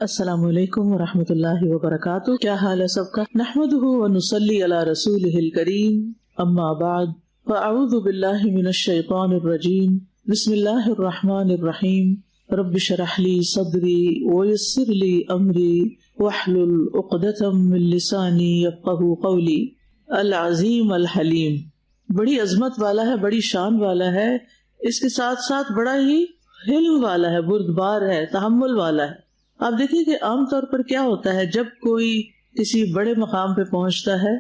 السلام علیکم ورحمۃ اللہ وبرکاتہ. کیا حال ہے سب کا؟ نحمدہ ونصلی علی رسولہ الکریم. اما بعد فاعوذ باللہ من الشیطان الرجیم. بسم اللہ الرحمن الرحیم. رب اشرح لی صدری ویسر لی امری واحلل عقدۃ من لسانی یفقہوا قولی. العظیم الحلیم، بڑی عظمت والا ہے، بڑی شان والا ہے، اس کے ساتھ ساتھ بڑا ہی حلم والا ہے، بردبار ہے، تحمل والا ہے. آپ دیکھیں کہ عام طور پر کیا ہوتا ہے، جب کوئی کسی بڑے مقام پہ پہنچتا ہے،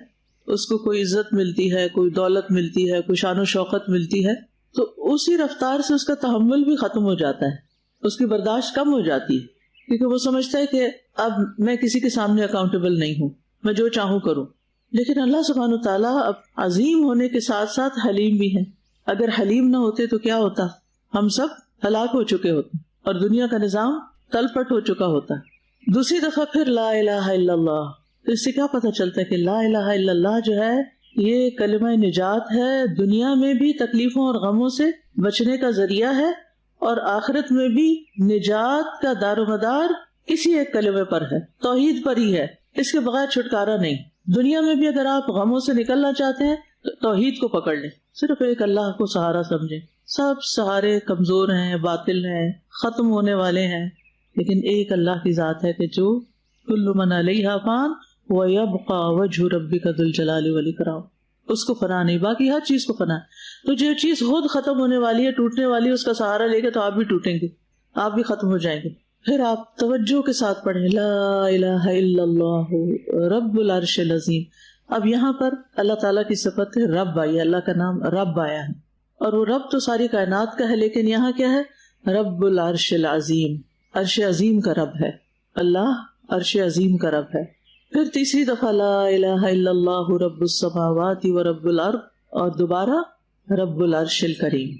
اس کو کوئی عزت ملتی ہے، کوئی دولت ملتی ہے، کوئی شان و شوکت ملتی ہے، تو اسی رفتار سے اس کا تحمل بھی ختم ہو جاتا ہے، اس کی برداشت کم ہو جاتی ہے، کیونکہ وہ سمجھتا ہے کہ اب میں کسی کے سامنے اکاؤنٹیبل نہیں ہوں، میں جو چاہوں کروں. لیکن اللہ سبحانہ وتعالیٰ اب عظیم ہونے کے ساتھ ساتھ حلیم بھی ہے. اگر حلیم نہ ہوتے تو کیا ہوتا؟ ہم سب ہلاک ہو چکے ہوتے اور دنیا کا نظام تل پٹ ہو چکا ہوتا. دوسری دفعہ پھر لا الہ الا اللہ. تو اس سے کیا پتہ چلتا ہے کہ لا الہ الا اللہ جو ہے یہ کلمہ نجات ہے، دنیا میں بھی تکلیفوں اور غموں سے بچنے کا ذریعہ ہے، اور آخرت میں بھی نجات کا دار و مدار اسی ایک کلمے پر ہے، توحید پر ہی ہے، اس کے بغیر چھٹکارا نہیں. دنیا میں بھی اگر آپ غموں سے نکلنا چاہتے ہیں تو توحید کو پکڑ لیں، صرف ایک اللہ کو سہارا سمجھیں. سب سہارے کمزور ہیں، باطل ہیں، ختم ہونے والے ہیں، لیکن ایک اللہ کی ذات ہے کہ جو کل من علیہا فان ویبقی وجہ ربک ذو الجلال والاکرام، اس کو فنا نہیں، باقی ہر چیز کو فنا ہے. تو جو چیز خود ختم ہونے والی ہے، ٹوٹنے والی ہے، اس کا سہارا لے گے تو آپ بھی ٹوٹیں گے، آپ بھی ختم ہو جائیں گے. پھر آپ توجہ کے ساتھ پڑھیں لا الہ الا اللہ رب العرش العظیم. اب یہاں پر اللہ تعالیٰ کی صفت ہے رب آئی ہے، اللہ کا نام رب آیا ہے، اور وہ رب تو ساری کائنات کا ہے، لیکن یہاں کیا ہے؟ رب العرش العظیم، عرش عظیم کا رب ہے اللہ، عرش عظیم کا رب ہے. پھر تیسری دفعہ لا الہ الا اللہ رب السماوات و رب الارض، اور دوبارہ رب العرش الکریم.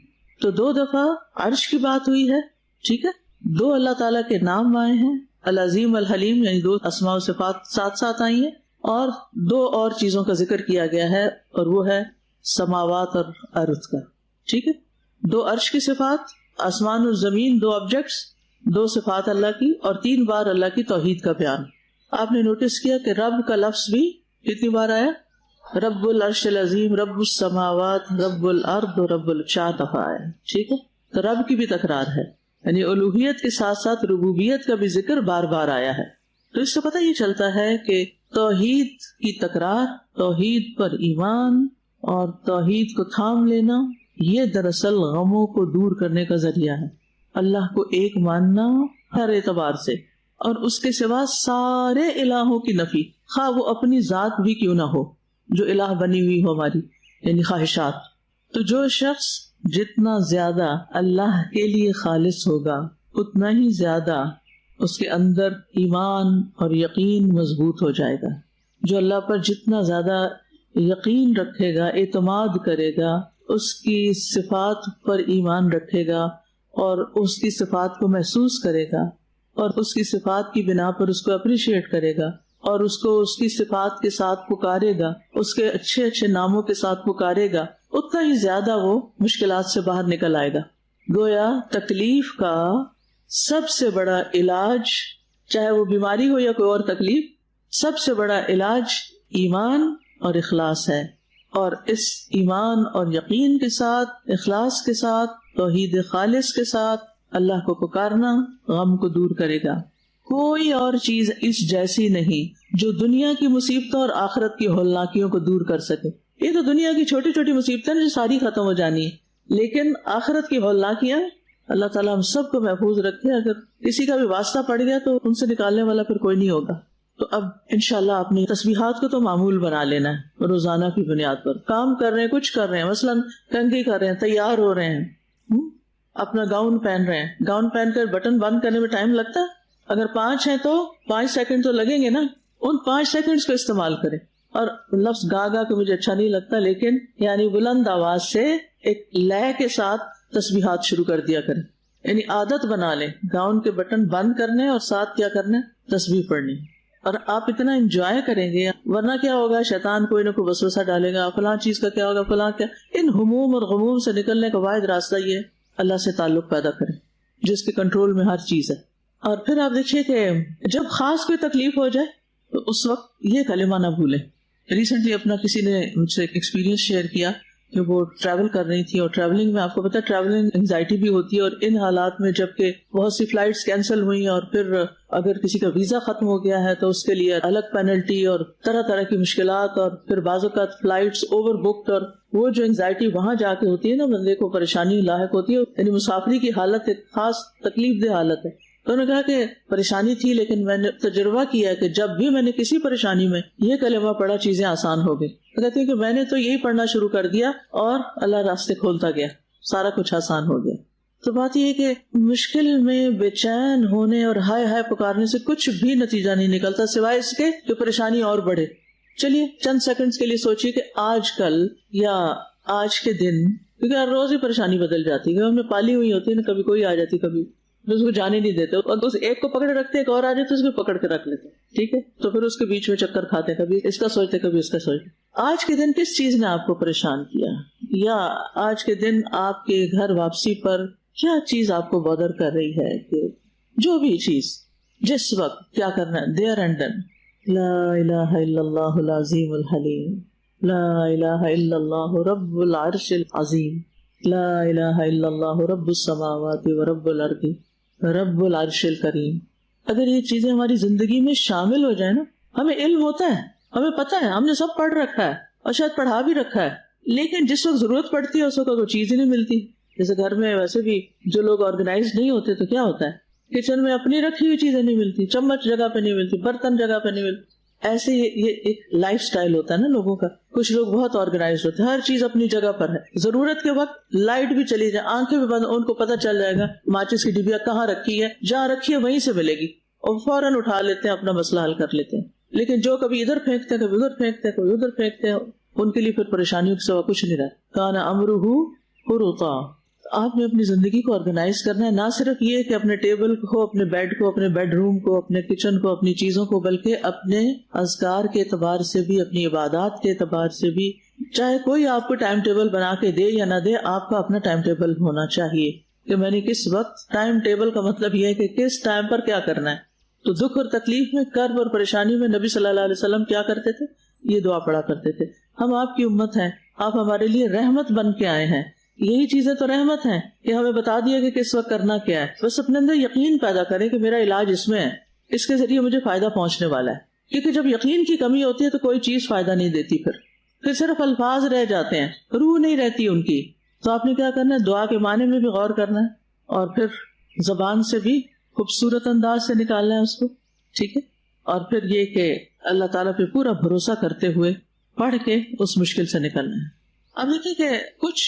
تو دو دفعہ عرش کی بات ہوئی ہے، ٹھیک ہے، دو اللہ تعالیٰ کے نام آئے ہیں، العظیم الحلیم، یعنی دو اسماء و صفات ساتھ ساتھ آئی ہیں، اور دو اور چیزوں کا ذکر کیا گیا ہے، اور وہ ہے سماوات اور ارض کا. ٹھیک ہے، دو عرش کی صفات، آسمان اور زمین، دو آبجیکٹس، دو صفات اللہ کی، اور تین بار اللہ کی توحید کا بیان. آپ نے نوٹس کیا کہ رب کا لفظ بھی کتنی بار آیا؟ رب العرش العظیم، رب السماوات، رب الارض اور رب چار دفعہ آیا. ٹھیک ہے، تو رب کی بھی تکرار ہے، یعنی الوہیت کے ساتھ ساتھ ربوبیت کا بھی ذکر بار بار آیا ہے. تو اس سے پتہ یہ چلتا ہے کہ توحید کی تکرار، توحید پر ایمان اور توحید کو تھام لینا، یہ دراصل غموں کو دور کرنے کا ذریعہ ہے. اللہ کو ایک ماننا ہر اعتبار سے، اور اس کے سوا سارے الہوں کی نفی، خواہ وہ اپنی ذات بھی کیوں نہ ہو، جو الہ بنی ہوئی ہو ہماری، یعنی خواہشات. تو جو شخص جتنا زیادہ اللہ کے لیے خالص ہوگا اتنا ہی زیادہ اس کے اندر ایمان اور یقین مضبوط ہو جائے گا. جو اللہ پر جتنا زیادہ یقین رکھے گا، اعتماد کرے گا، اس کی صفات پر ایمان رکھے گا، اور اس کی صفات کو محسوس کرے گا، اور اس کی صفات کی بنا پر اس کو اپریشیٹ کرے گا، اور اس کو اس کی صفات کے ساتھ پکارے گا، اس کے اچھے اچھے ناموں کے ساتھ پکارے گا، اتنا ہی زیادہ وہ مشکلات سے باہر نکل آئے گا. گویا تکلیف کا سب سے بڑا علاج، چاہے وہ بیماری ہو یا کوئی اور تکلیف، سب سے بڑا علاج ایمان اور اخلاص ہے. اور اس ایمان اور یقین کے ساتھ، اخلاص کے ساتھ، توحید خالص کے ساتھ اللہ کو پکارنا غم کو دور کرے گا. کوئی اور چیز اس جیسی نہیں جو دنیا کی مصیبتوں اور آخرت کی ہولناکیوں کو دور کر سکے. یہ تو دنیا کی چھوٹی چھوٹی مصیبتیں جو ساری ختم ہو جانی ہے، لیکن آخرت کی ہولناکیاں اللہ تعالیٰ ہم سب کو محفوظ رکھے. اگر کسی کا بھی واسطہ پڑ گیا تو ان سے نکالنے والا پھر کوئی نہیں ہوگا. تو اب انشاءاللہ آپ نے تسبیحات کو تو معمول بنا لینا ہے، روزانہ کی بنیاد پر کام کر رہے ہیں، کچھ کر رہے ہیں، مثلاً کنگھی کر رہے ہیں، تیار ہو رہے ہیں، اپنا گاؤن پہن رہے ہیں، گاؤن پہن کر بٹن بند کرنے میں ٹائم لگتا ہے؟ اگر 5 ہیں تو 5 سیکنڈ تو لگیں گے نا. ان 5 سیکنڈز کو استعمال کریں. اور لفظ گا گا کہ مجھے اچھا نہیں لگتا، لیکن یعنی بلند آواز سے ایک لے کے ساتھ تسبیحات شروع کر دیا کریں، یعنی عادت بنا لیں گاؤن کے بٹن بند کرنے اور ساتھ کیا کرنا، تسبیح پڑھنی. اور آپ اتنا انجوائے کریں گے، ورنہ کیا ہوگا، شیطان کوئی نہ کوئی وسوسہ ڈالے گا، فلاں چیز کا کیا ہوگا، فلاں کیا. ان ہموم اور غموم سے نکلنے کا واحد راستہ یہ ہے اللہ سے تعلق پیدا کریں، جس کے کنٹرول میں ہر چیز ہے. اور پھر آپ دیکھیے کہ جب خاص کوئی تکلیف ہو جائے تو اس وقت یہ کلمہ نہ بھولیں. ریسنٹلی اپنا کسی نے مجھ سے ایکسپیرینس شیئر کیا کہ وہ ٹریول کر رہی تھی، اور ٹریولنگ میں آپ کو پتا ٹریولنگ انگزائٹی بھی ہوتی ہے، اور ان حالات میں جب کہ بہت سی فلائٹس کینسل ہوئی اور پھر اگر کسی کا ویزا ختم ہو گیا ہے تو اس کے لیے الگ پینلٹی اور طرح طرح کی مشکلات، اور پھر بعض اوقات فلائٹس اوور بکڈ، اور وہ جو انگزائٹی وہاں جا کے ہوتی ہے نا، بندے کو پریشانی لاحق ہوتی ہے. یعنی مسافری کی حالت ایک خاص تکلیف دہ حالت ہے. تو انہوں نے کہا کہ پریشانی تھی، لیکن میں نے تجربہ کیا کہ جب بھی میں نے کسی پریشانی میں یہ کلمہ پڑھا چیزیں آسان ہو گئی. کہتے ہیں کہ میں نے تو یہی پڑھنا شروع کر دیا اور اللہ راستے کھولتا گیا، سارا کچھ آسان ہو گیا. تو بات یہ ہے کہ مشکل میں بے چین ہونے اور ہائے ہائے پکارنے سے کچھ بھی نتیجہ نہیں نکلتا سوائے اس کے کہ پریشانی اور بڑھے. چلیے چند سیکنڈز کے لیے سوچیے کہ آج کل یا آج کے دن، کیونکہ ہر روز ہی پریشانی بدل جاتی ہے، ہم نے پالی ہوئی ہوتی ہے نا، کبھی کوئی آ جاتی، کبھی اس کو جانے نہیں دیتے، اور اس ایک کو پکڑے رکھتے ایک اور آ جاتے اس کو پکڑ کے رکھ لیتے، ٹھیک ہے. تو پھر اس کے بیچ میں چکر کھاتے، کبھی اس کا سوچتے کبھی اس کا سوچتے. آج کے دن کس چیز نے آپ کو پریشان کیا، یا آج کے دن آپ کے گھر واپسی پر کیا چیز آپ کو بادر کر رہی ہے، کہ جو بھی چیز جس وقت کیا کرنا ہے، دیر اینڈ ڈن. لا الہ الا اللہ العظیم الحلیم، لا الہ الا اللہ رب العرش العظیم، لا الہ الا اللہ رب السماوات ورب الارض رب العرش الکریم. اگر یہ چیزیں ہماری زندگی میں شامل ہو جائیں نا، ہمیں علم ہوتا ہے، ہمیں پتہ ہے، ہم نے سب پڑھ رکھا ہے اور شاید پڑھا بھی رکھا ہے، لیکن جس وقت ضرورت پڑتی ہے اس وقت کوئی چیز ہی نہیں ملتی. جیسے گھر میں ویسے بھی جو لوگ آرگنائز نہیں ہوتے تو کیا ہوتا ہے، کچن میں اپنی رکھی ہوئی چیزیں نہیں ملتی، چمچ جگہ پہ نہیں ملتی، برتن جگہ پہ نہیں ملتی. ایسے یہ ایک لائف سٹائل ہوتا ہے نا لوگوں کا. کچھ لوگ بہت آرگنائزڈ ہوتے ہیں، ہر چیز اپنی جگہ پر ہے، ضرورت کے وقت لائٹ بھی چلی جائے، آنکھیں بھی بند، ان کو پتہ چل جائے گا ماچس کی ڈبیا کہاں رکھی ہے، جہاں رکھی ہے وہیں سے ملے گی، اور فوراً اٹھا لیتے ہیں، اپنا مسئلہ حل کر لیتے ہیں. لیکن جو کبھی ادھر پھینکتے ہیں، کبھی ادھر پھینکتے ہیں، کبھی ادھر پھینکتے ہیں، ان کے لیے پھر پریشانیوں کے سوا کچھ نہیں رہتا. کان امرہ فرطا. آپ نے اپنی زندگی کو آرگنائز کرنا ہے، نہ صرف یہ کہ اپنے ٹیبل کو، اپنے بیڈ کو، اپنے بیڈ روم کو، اپنے کچن کو، اپنی چیزوں کو، بلکہ اپنے اذکار کے اعتبار سے بھی، اپنی عبادات کے اعتبار سے بھی. چاہے کوئی آپ کو ٹائم ٹیبل بنا کے دے یا نہ دے، آپ کا اپنا ٹائم ٹیبل ہونا چاہیے کہ میں نے کس وقت. ٹائم ٹیبل کا مطلب یہ ہے کہ کس ٹائم پر کیا کرنا ہے. تو دکھ اور تکلیف میں، کرب اور پریشانی میں نبی صلی اللہ علیہ وسلم کیا کرتے تھے، یہ دعا پڑھا کرتے تھے. ہم آپ کی امت ہیں، آپ ہمارے لیے رحمت بن کے آئے ہیں. یہی چیزیں تو رحمت ہیں کہ ہمیں بتا دیا کہ کس وقت کرنا کیا ہے. بس اپنے اندر یقین پیدا کریں کہ میرا علاج اس میں ہے، اس کے ذریعے مجھے فائدہ پہنچنے والا ہے. کیونکہ جب یقین کی کمی ہوتی ہے تو کوئی چیز فائدہ نہیں دیتی، پھر صرف الفاظ رہ جاتے ہیں، روح نہیں رہتی ان کی. تو آپ نے کیا کرنا ہے، دعا کے معنی میں بھی غور کرنا ہے، اور پھر زبان سے بھی خوبصورت انداز سے نکالنا ہے اس کو، ٹھیک ہے. اور پھر یہ کہ اللہ تعالیٰ پہ پورا بھروسہ کرتے ہوئے پڑھ کے اس مشکل سے نکلنا ہے. اب دیکھیں کہ کچھ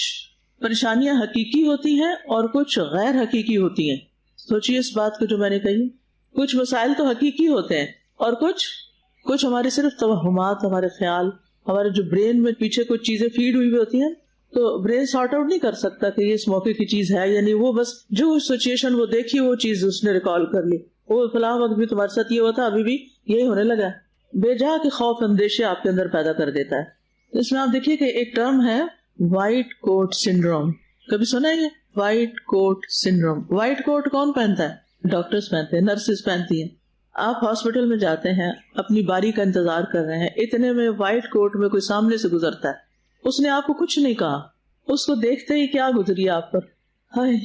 پریشانیاں حقیقی ہوتی ہیں اور کچھ غیر حقیقی ہوتی ہیں. سوچیے اس بات کو جو میں نے کہی، کچھ مسائل تو حقیقی ہوتے ہیں اور کچھ ہمارے صرف توہمات، ہمارے خیال، ہمارے جو برین میں پیچھے کچھ چیزیں فیڈ ہوئی ہوتی ہیں، تو برین سارٹ آؤٹ نہیں کر سکتا کہ یہ اس موقع کی چیز ہے یا نہیں. وہ بس جو سچویشن وہ دیکھی وہ چیز اس نے ریکال کر لی، وہ فلاں وقت بھی تمہارے ساتھ یہ ہوا تھا، ابھی بھی یہی ہونے لگا. بے جا کے خوف اندیشے آپ کے اندر پیدا کر دیتا ہے. اس میں آپ دیکھیے کہ ایک ٹرم ہے وائٹ کوٹ سنڈروم. کبھی سنا ہے یہ وائٹ کوٹ سنڈروم؟ وائٹ کوٹ کون پہنتا ہے؟ ڈاکٹرز پہنتے ہیں، نرسز پہنتی ہیں. آپ ہاسپٹل میں جاتے ہیں، اپنی باری کا انتظار کر رہے ہیں، اتنے میں وائٹ کوٹ میں کوئی سامنے سے گزرتا ہے. اس نے آپ کو کچھ نہیں کہا، اس کو دیکھتے ہی کیا گزری آپ پر، ہائے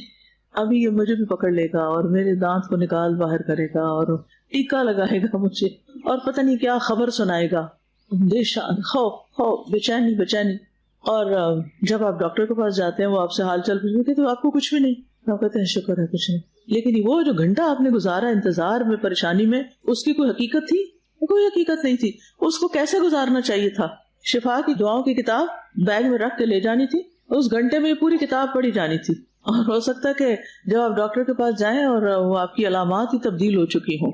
ابھی یہ مجھے بھی پکڑ لے گا اور میرے دانت کو نکال باہر کرے گا اور ٹیکا لگائے گا مجھے اور پتہ نہیں کیا خبر سنائے گا. اندیشہ، خوف، بے چینی. اور جب آپ ڈاکٹر کے پاس جاتے ہیں، وہ آپ سے حال چال پوچھتے تو آپ کو کچھ بھی نہیں، آپ کہتے ہیں شکر ہے کچھ نہیں. لیکن وہ جو گھنٹہ آپ نے گزارا انتظار میں، پریشانی میں، اس کی کوئی حقیقت تھی؟ کوئی حقیقت نہیں تھی. اس کو کیسے گزارنا چاہیے تھا؟ شفا کی دعاؤں کی کتاب بیگ میں رکھ کے لے جانی تھی، اس گھنٹے میں یہ پوری کتاب پڑھی جانی تھی. اور ہو سکتا ہے کہ جب آپ ڈاکٹر کے پاس جائیں اور وہ آپ کی علامات ہی تبدیل ہو چکی ہوں.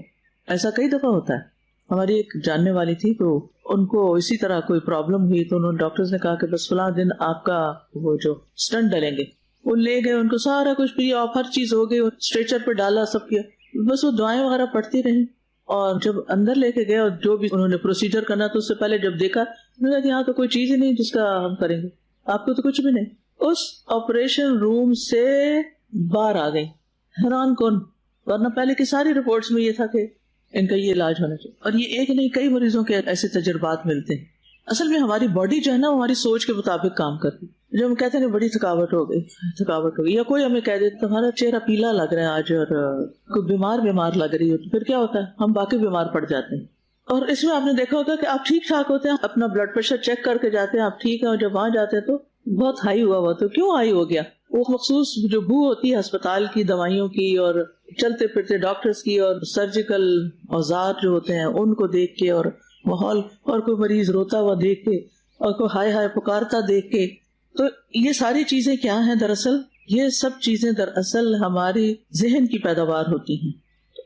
ایسا کئی دفعہ ہوتا ہے. ہماری ایک جاننے والی تھی، تو ان کو اسی طرح کوئی پرابلم ہوئی، تو انہوں نے ڈاکٹرز نے کہا کہ بس فلاں دن آپ کا وہ جو اسٹنٹ ڈلیں گے. وہ لے گئے، ان کو سارا کچھ فری آف، ہر چیز ہو گئی، اسٹریچر پہ ڈالا، سب کیا. بس وہ دعائیں وغیرہ پڑھتی رہی. اور جب اندر لے کے گئے اور جو بھی انہوں نے پروسیجر کرنا، تو اس سے پہلے جب دیکھا، انہوں نے کہا یہاں تو کوئی چیز ہی نہیں جس کا ہم کریں گے، آپ کو تو کچھ بھی نہیں. اس آپریشن روم سے باہر آ گئی، حیران کن. ورنہ پہلے کی ساری رپورٹس میں یہ تھا کہ ان کا یہ علاج ہونا چاہیے. اور یہ ایک نہیں کئی مریضوں کے ایسے تجربات ملتے ہیں. اصل میں ہماری باڈی جو ہے نا وہ ہماری سوچ کے مطابق کام کرتی ہے. جب ہم کہتے ہیں کہ بڑی تھکاوٹ ہو گئی یا کوئی ہمیں کہہ دیتا تمہارا چہرہ پیلا لگ رہا ہے آج اور کوئی بیمار لگ رہی ہو, تو پھر کیا ہوتا ہے, ہم باقی بیمار پڑ جاتے ہیں. اور اس میں آپ نے دیکھا ہوگا کہ آپ ٹھیک ٹھاک ہوتے ہیں, اپنا بلڈ پریشر چیک کر کے جاتے ہیں, آپ ٹھیک ہیں, اور جب وہاں جاتے ہیں تو بہت ہائی ہوا تو کیوں ہائی ہو گیا؟ وہ مخصوص جو بو ہوتی ہے ہسپتال کی, دوائیوں کی, اور چلتے پھرتے ڈاکٹرز کی, اور سرجیکل اوزار جو ہوتے ہیں ان کو دیکھ کے, اور ماحول, اور کوئی مریض روتا ہوا دیکھ کے, اور کوئی ہائے ہائے پکارتا دیکھ کے. تو یہ ساری چیزیں کیا ہیں دراصل؟ یہ سب چیزیں دراصل ہماری ذہن کی پیداوار ہوتی ہیں.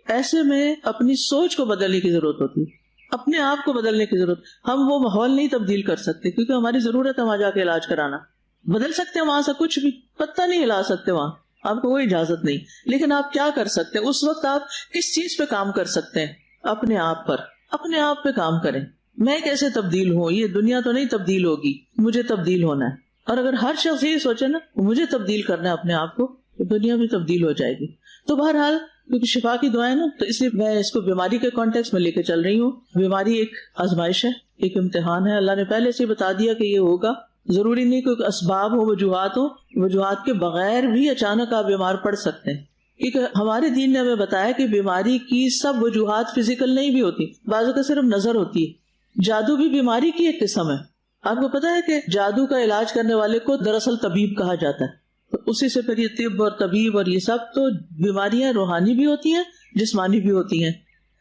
ایسے میں اپنی سوچ کو بدلنے کی ضرورت ہوتی ہے, اپنے آپ کو بدلنے کی ضرورت. ہم وہ ماحول نہیں تبدیل کر سکتے کیونکہ ہماری ضرورت ہے وہاں جا کے علاج کرانا. بدل سکتے ہیں وہاں سے کچھ بھی, پتہ نہیں ہلا سکتے, وہاں آپ کو کوئی اجازت نہیں. لیکن آپ کیا کر سکتے ہیں اس وقت؟ آپ کس چیز پہ کام کر سکتے ہیں؟ اپنے آپ پر, اپنے آپ پہ کام کریں. میں کیسے تبدیل ہوں؟ یہ دنیا تو نہیں تبدیل ہوگی, مجھے تبدیل ہونا ہے. اور اگر ہر شخص یہ سوچے نا مجھے تبدیل کرنا ہے اپنے آپ کو, تو دنیا بھی تبدیل ہو جائے گی. تو بہرحال کیونکہ شفا کی دعائیں نا, تو اس لیے میں اس کو بیماری کے کانٹیکس میں لے کے چل رہی ہوں. بیماری ایک آزمائش ہے, ایک امتحان ہے. اللہ نے پہلے سے بتا دیا کہ یہ ہوگا. ضروری نہیں کوئی اسباب ہو, وجوہات ہو, وجوہات کے بغیر بھی اچانک آپ بیمار پڑ سکتے ہیں. کیونکہ ہمارے دین نے ہمیں بتایا کہ بیماری کی سب وجوہات فزیکل نہیں بھی ہوتی, بعضوں کا صرف نظر ہوتی ہے. جادو بھی بیماری کی ایک قسم ہے. آپ کو پتا ہے کہ جادو کا علاج کرنے والے کو دراصل طبیب کہا جاتا ہے. تو اسی سے پھر یہ طب اور طبیب اور یہ سب تو بیماریاں روحانی بھی ہوتی ہیں, جسمانی بھی ہوتی ہیں.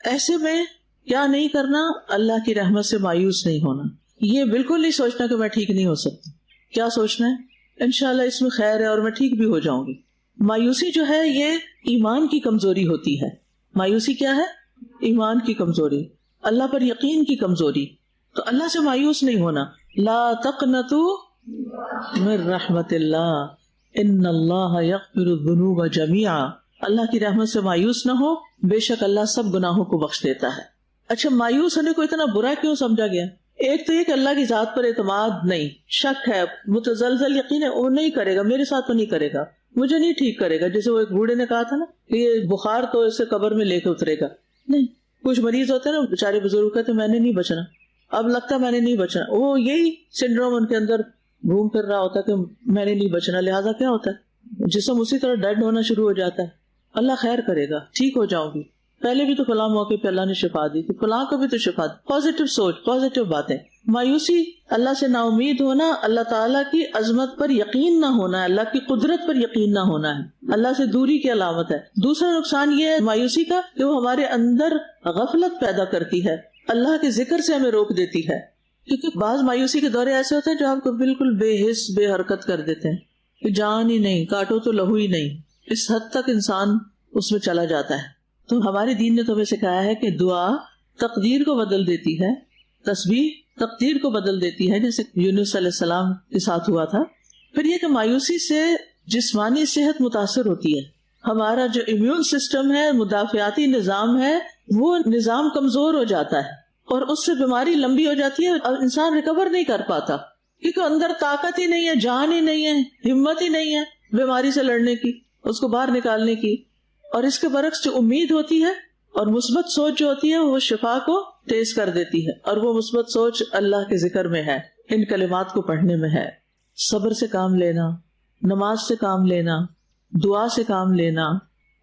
ایسے میں کیا نہیں کرنا؟ اللہ کی رحمت سے مایوس نہیں ہونا. یہ بالکل نہیں سوچنا کہ میں ٹھیک نہیں ہو سکتی. کیا سوچنا ہے؟ انشاءاللہ اس میں خیر ہے اور میں ٹھیک بھی ہو جاؤں گی. مایوسی جو ہے یہ ایمان کی کمزوری ہوتی ہے. مایوسی کیا ہے؟ ایمان کی کمزوری, اللہ پر یقین کی کمزوری. تو اللہ سے مایوس نہیں ہونا. لا تقنطوا من رحمت اللہ ان اللہ یغفر الذنوب جميعا. اللہ کی رحمت سے مایوس نہ ہو, بے شک اللہ سب گناہوں کو بخش دیتا ہے. اچھا, مایوس ہونے کو اتنا برا کیوں سمجھا گیا؟ ایک تو یہ کہ اللہ کی ذات پر اعتماد نہیں, شک ہے, متزلزل یقین ہے وہ نہیں کرے گا, میرے ساتھ تو نہیں کرے گا, مجھے نہیں ٹھیک کرے گا. جیسے وہ ایک بوڑھے نے کہا تھا نا کہ یہ بخار تو اسے قبر میں لے کے اترے گا. نہیں, کچھ مریض ہوتے ہیں نا بیچارے بزرگ کہتے میں نے نہیں بچنا, اب لگتا میں نے نہیں بچنا. وہ یہی سنڈروم ان کے اندر گھوم پھر رہا ہوتا ہے کہ میں نے نہیں بچنا. لہٰذا کیا ہوتا ہے, جسم اسی طرح ڈیڈ ہونا شروع ہو جاتا ہے. اللہ خیر کرے گا, ٹھیک ہو جاؤں گی. پہلے بھی تو فلاں موقع پہ اللہ نے شفا دی تھی, فلاں کو بھی تو شفا دی. پازیٹیو سوچ, پازیٹیو باتیں. مایوسی, اللہ سے نا امید ہونا, اللہ تعالیٰ کی عظمت پر یقین نہ ہونا ہے, اللہ کی قدرت پر یقین نہ ہونا ہے, اللہ سے دوری کی علامت ہے. دوسرا نقصان یہ ہے مایوسی کا کہ وہ ہمارے اندر غفلت پیدا کرتی ہے, اللہ کے ذکر سے ہمیں روک دیتی ہے. کیونکہ بعض مایوسی کے دورے ایسے ہوتے ہیں جو آپ کو بالکل بے حس بے حرکت کر دیتے ہیں کہ جان ہی نہیں, کاٹو تو لہو ہی نہیں. اس حد تک انسان اس میں چلا جاتا ہے. تو ہمارے دین نے تو ہمیں سکھایا ہے کہ دعا تقدیر کو بدل دیتی ہے, تسبیح تقدیر کو بدل دیتی ہے, جیسے یونس علیہ السلام کے ساتھ ہوا تھا. پھر یہ کہ مایوسی سے جسمانی صحت متاثر ہوتی ہے. ہمارا جو امیون سسٹم ہے, مدافعاتی نظام ہے, وہ نظام کمزور ہو جاتا ہے اور اس سے بیماری لمبی ہو جاتی ہے اور انسان ریکور نہیں کر پاتا کیونکہ اندر طاقت ہی نہیں ہے, جان ہی نہیں ہے, ہمت ہی نہیں ہے بیماری سے لڑنے کی, اس کو باہر نکالنے کی. اور اس کے برعکس جو امید ہوتی ہے اور مثبت سوچ جو ہوتی ہے وہ شفا کو تیز کر دیتی ہے, اور وہ مثبت سوچ اللہ کے ذکر میں ہے, ان کلمات کو پڑھنے میں ہے. صبر سے کام لینا, نماز سے کام لینا, دعا سے کام لینا,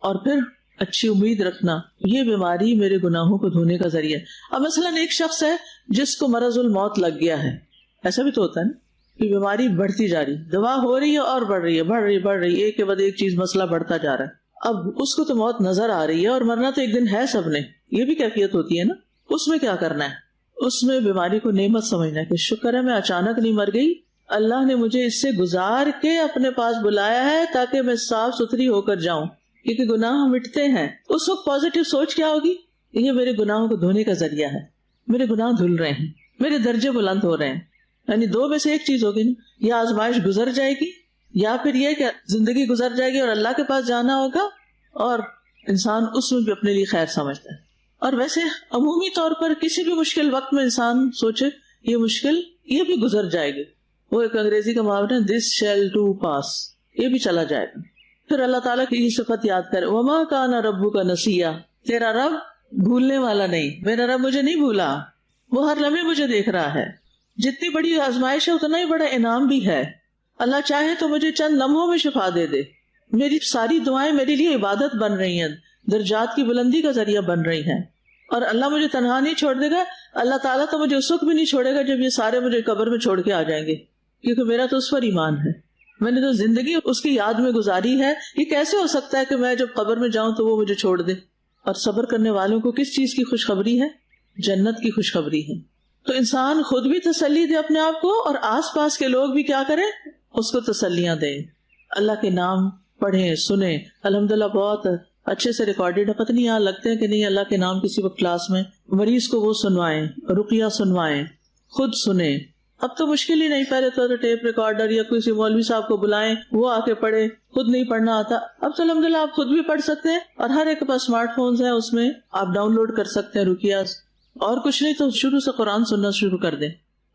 اور پھر اچھی امید رکھنا, یہ بیماری میرے گناہوں کو دھونے کا ذریعہ ہے. اب مثلاً ایک شخص ہے جس کو مرض الموت لگ گیا ہے, ایسا بھی تو ہوتا ہے نا کہ بیماری بڑھتی جا رہی, دوا ہو رہی ہے اور بڑھ رہی ہے, ایک کے بعد ایک چیز مسئلہ بڑھتا جا رہا ہے. اب اس کو تو موت نظر آ رہی ہے اور مرنا تو ایک دن ہے سب نے, یہ بھی کیفیت ہوتی ہے نا. اس میں کیا کرنا ہے؟ اس میں بیماری کو نعمت سمجھنا ہے کہ شکر ہے میں اچانک نہیں مر گئی, اللہ نے مجھے اس سے گزار کے اپنے پاس بلایا ہے تاکہ میں صاف ستھری ہو کر جاؤں, کیونکہ گناہ مٹتے ہیں. اس وقت پازیٹیو سوچ کیا ہوگی؟ یہ میرے گناہوں کو دھونے کا ذریعہ ہے, میرے گناہ دھل رہے ہیں, میرے درجے بلند ہو رہے ہیں. یعنی دو میں سے ایک چیز ہوگی نا, یا آزمائش گزر جائے گی یا پھر یہ کہ زندگی گزر جائے گی اور اللہ کے پاس جانا ہوگا, اور انسان اس میں بھی اپنے لیے خیر سمجھتا ہے. اور ویسے عمومی طور پر کسی بھی مشکل وقت میں انسان سوچے یہ مشکل یہ بھی گزر جائے گی. وہ ایک انگریزی کا محاورہ ہے, دس شیل ٹو پاس, یہ بھی چلا جائے گا. پھر اللہ تعالیٰ کی یہ صفت یاد کرے، وما کان ربک نسیا، تیرا رب بھولنے والا نہیں، میرا رب مجھے نہیں بھولا، وہ ہر لمحے مجھے دیکھ رہا ہے. جتنی بڑی آزمائش ہے اتنا ہی بڑا انعام بھی ہے. اللہ چاہے تو مجھے چند لمحوں میں شفا دے دے. میری ساری دعائیں میرے لیے عبادت بن رہی ہیں، درجات کی بلندی کا ذریعہ بن رہی ہیں. اور اللہ مجھے تنہا نہیں چھوڑ دے گا. اللہ تعالیٰ تو مجھے اس وقت بھی نہیں چھوڑے گا جب یہ سارے مجھے قبر میں چھوڑ کے آ جائیں گے، کیونکہ میرا تو اس پر ایمان ہے. میں نے تو زندگی اس کی یاد میں گزاری ہے. یہ کیسے ہو سکتا ہے کہ میں جب قبر میں جاؤں تو وہ مجھے چھوڑ دے؟ اور صبر کرنے والوں کو کس چیز کی خوشخبری ہے؟ جنت کی خوشخبری ہے. تو انسان خود بھی تسلی دے اپنے آپ کو، اور آس پاس کے لوگ بھی کیا کریں؟ اس کو تسلیاں دیں. اللہ کے نام پڑھیں، سنیں. الحمدللہ بہت اچھے سے ریکارڈیڈ ہے. پتہ نہیں یہاں لگتے ہیں کہ نہیں اللہ کے نام کسی وقت کلاس میں مریض کو وہ سنوائیں، رقیہ سنوائیں، خود سنیں. اب تو مشکل ہی نہیں، پہلے تو ٹیپ ریکارڈر یا کسی مولوی صاحب کو بلائیں، وہ آ کے پڑھے، خود نہیں پڑھنا آتا. اب تو الحمدللہ آپ خود بھی پڑھ سکتے ہیں، اور ہر ایک کے پاس اسمارٹ فونز ہیں، اس میں آپ ڈاؤن لوڈ کر سکتے ہیں رقیہ. اور کچھ نہیں تو شروع سے قرآن سننا شروع کر دیں.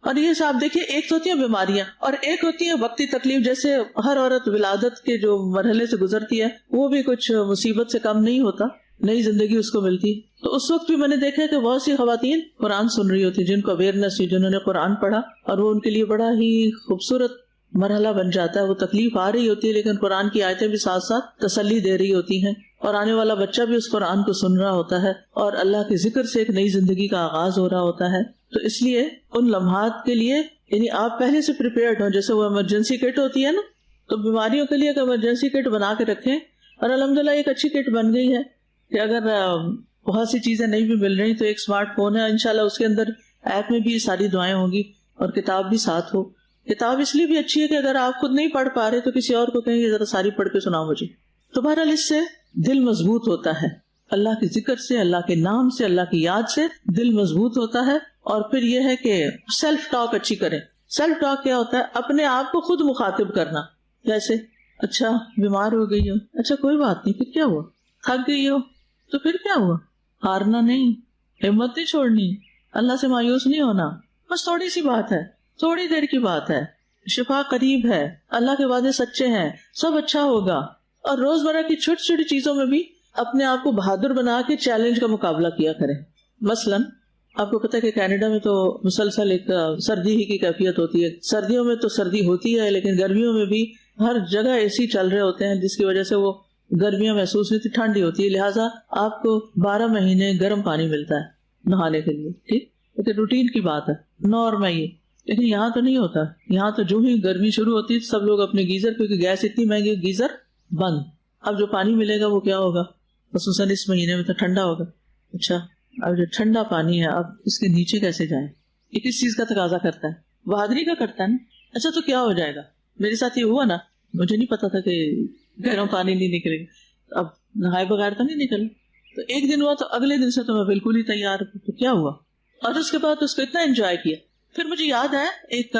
اور یہ صاحب دیکھیے، ایک تو ہوتی ہیں بیماریاں اور ایک ہوتی ہے وقتی تکلیف. جیسے ہر عورت ولادت کے جو مرحلے سے گزرتی ہے وہ بھی کچھ مصیبت سے کم نہیں ہوتا، نئی زندگی اس کو ملتی. تو اس وقت بھی میں نے دیکھا کہ بہت سی خواتین قرآن سن رہی ہوتی، جن کو اویئرنیس تھی، جنہوں نے قرآن پڑھا، اور وہ ان کے لیے بڑا ہی خوبصورت مرحلہ بن جاتا ہے. وہ تکلیف آ رہی ہوتی ہے لیکن قرآن کی آیتیں بھی ساتھ ساتھ تسلی دے رہی ہوتی ہیں، اور آنے والا بچہ بھی اس قرآن کو سن رہا ہوتا ہے، اور اللہ کے ذکر سے ایک نئی زندگی کا آغاز ہو رہا ہوتا ہے. تو اس لیے ان لمحات کے لیے یعنی آپ پہلے سے پریپیئرڈ ہوں. جیسے وہ ایمرجنسی کٹ ہوتی ہے نا، تو بیماریوں کے لیے ایک ایمرجنسی کٹ بنا کے رکھیں. اور الحمدللہ ایک اچھی کٹ بن گئی ہے کہ اگر بہت سی چیزیں نہیں بھی مل رہی تو ایک اسمارٹ فون ہے، انشاءاللہ اس کے اندر ایپ میں بھی ساری دعائیں ہوں گی، اور کتاب بھی ساتھ ہو. کتاب اس لیے بھی اچھی ہے کہ اگر آپ خود نہیں پڑھ پا رہے تو کسی اور کو کہیں گے ذرا ساری پڑھ کے سناؤ مجھے. تو بہرحال اس سے دل مضبوط ہوتا ہے، اللہ کے ذکر سے، اللہ کے نام سے، اللہ کی یاد سے دل مضبوط ہوتا ہے. اور پھر یہ ہے کہ سیلف ٹاک اچھی کریں. سیلف ٹاک کیا ہوتا ہے؟ اپنے آپ کو خود مخاطب کرنا. جیسے اچھا بیمار ہو گئی ہو، اچھا کوئی بات نہیں، پھر کیا ہوا؟ تھک گئی ہو تو پھر کیا ہوا؟ ہارنا نہیں، ہمت نہیں چھوڑنی، اللہ سے مایوس نہیں ہونا. بس تھوڑی سی بات ہے، تھوڑی دیر کی بات ہے، شفا قریب ہے، اللہ کے وعدے سچے ہیں، سب اچھا ہوگا. اور روزمرہ کی چھوٹی چھوٹی چیزوں میں بھی اپنے آپ کو بہادر بنا کے چیلنج کا مقابلہ کیا کریں. مثلا آپ کو پتہ ہے کہ کینیڈا میں تو مسلسل ایک سردی ہی کی کیفیت ہوتی ہے. سردیوں میں تو سردی ہوتی ہے لیکن گرمیوں میں بھی ہر جگہ اے سی چل رہے ہوتے ہیں، جس کی وجہ سے وہ گرمیاں محسوس نہیں ہوتی، ٹھنڈی ہوتی ہے. لہٰذا آپ کو 12 مہینے گرم پانی ملتا ہے نہانے کے لیے. ٹھیک، لیکن روٹین کی بات ہے، نارم ہے یہ. لیکن یہاں تو نہیں ہوتا. یہاں تو جو ہی گرمی شروع ہوتی ہے سب لوگ اپنے گیزر، کیونکہ گیس اتنی مہنگی، گیزر بند. اب جو پانی ملے گا وہ کیا ہوگا؟ خصوصاً اس مہینے میں تو ٹھنڈا ہوگا. اچھا اب جو ٹھنڈا پانی ہے اب اس کے نیچے کیسے جائیں؟ یہ کس چیز کا تقاضا کرتا ہے؟ بہادری کا کرتا ہے نا. اچھا تو کیا ہو جائے گا؟ میرے ساتھ یہ ہوا نا، مجھے نہیں پتا تھا کہ گرم پانی نہیں نکلے گا، اب نہائے بغیر تو نہیں نکلے. تو ایک دن ہوا تو اگلے دن سے تو میں بالکل ہی تیار ہوں. تو کیا ہوا؟ اور اس کے بعد اس کو اتنا انجوائے کیا. پھر مجھے یاد ہے ایک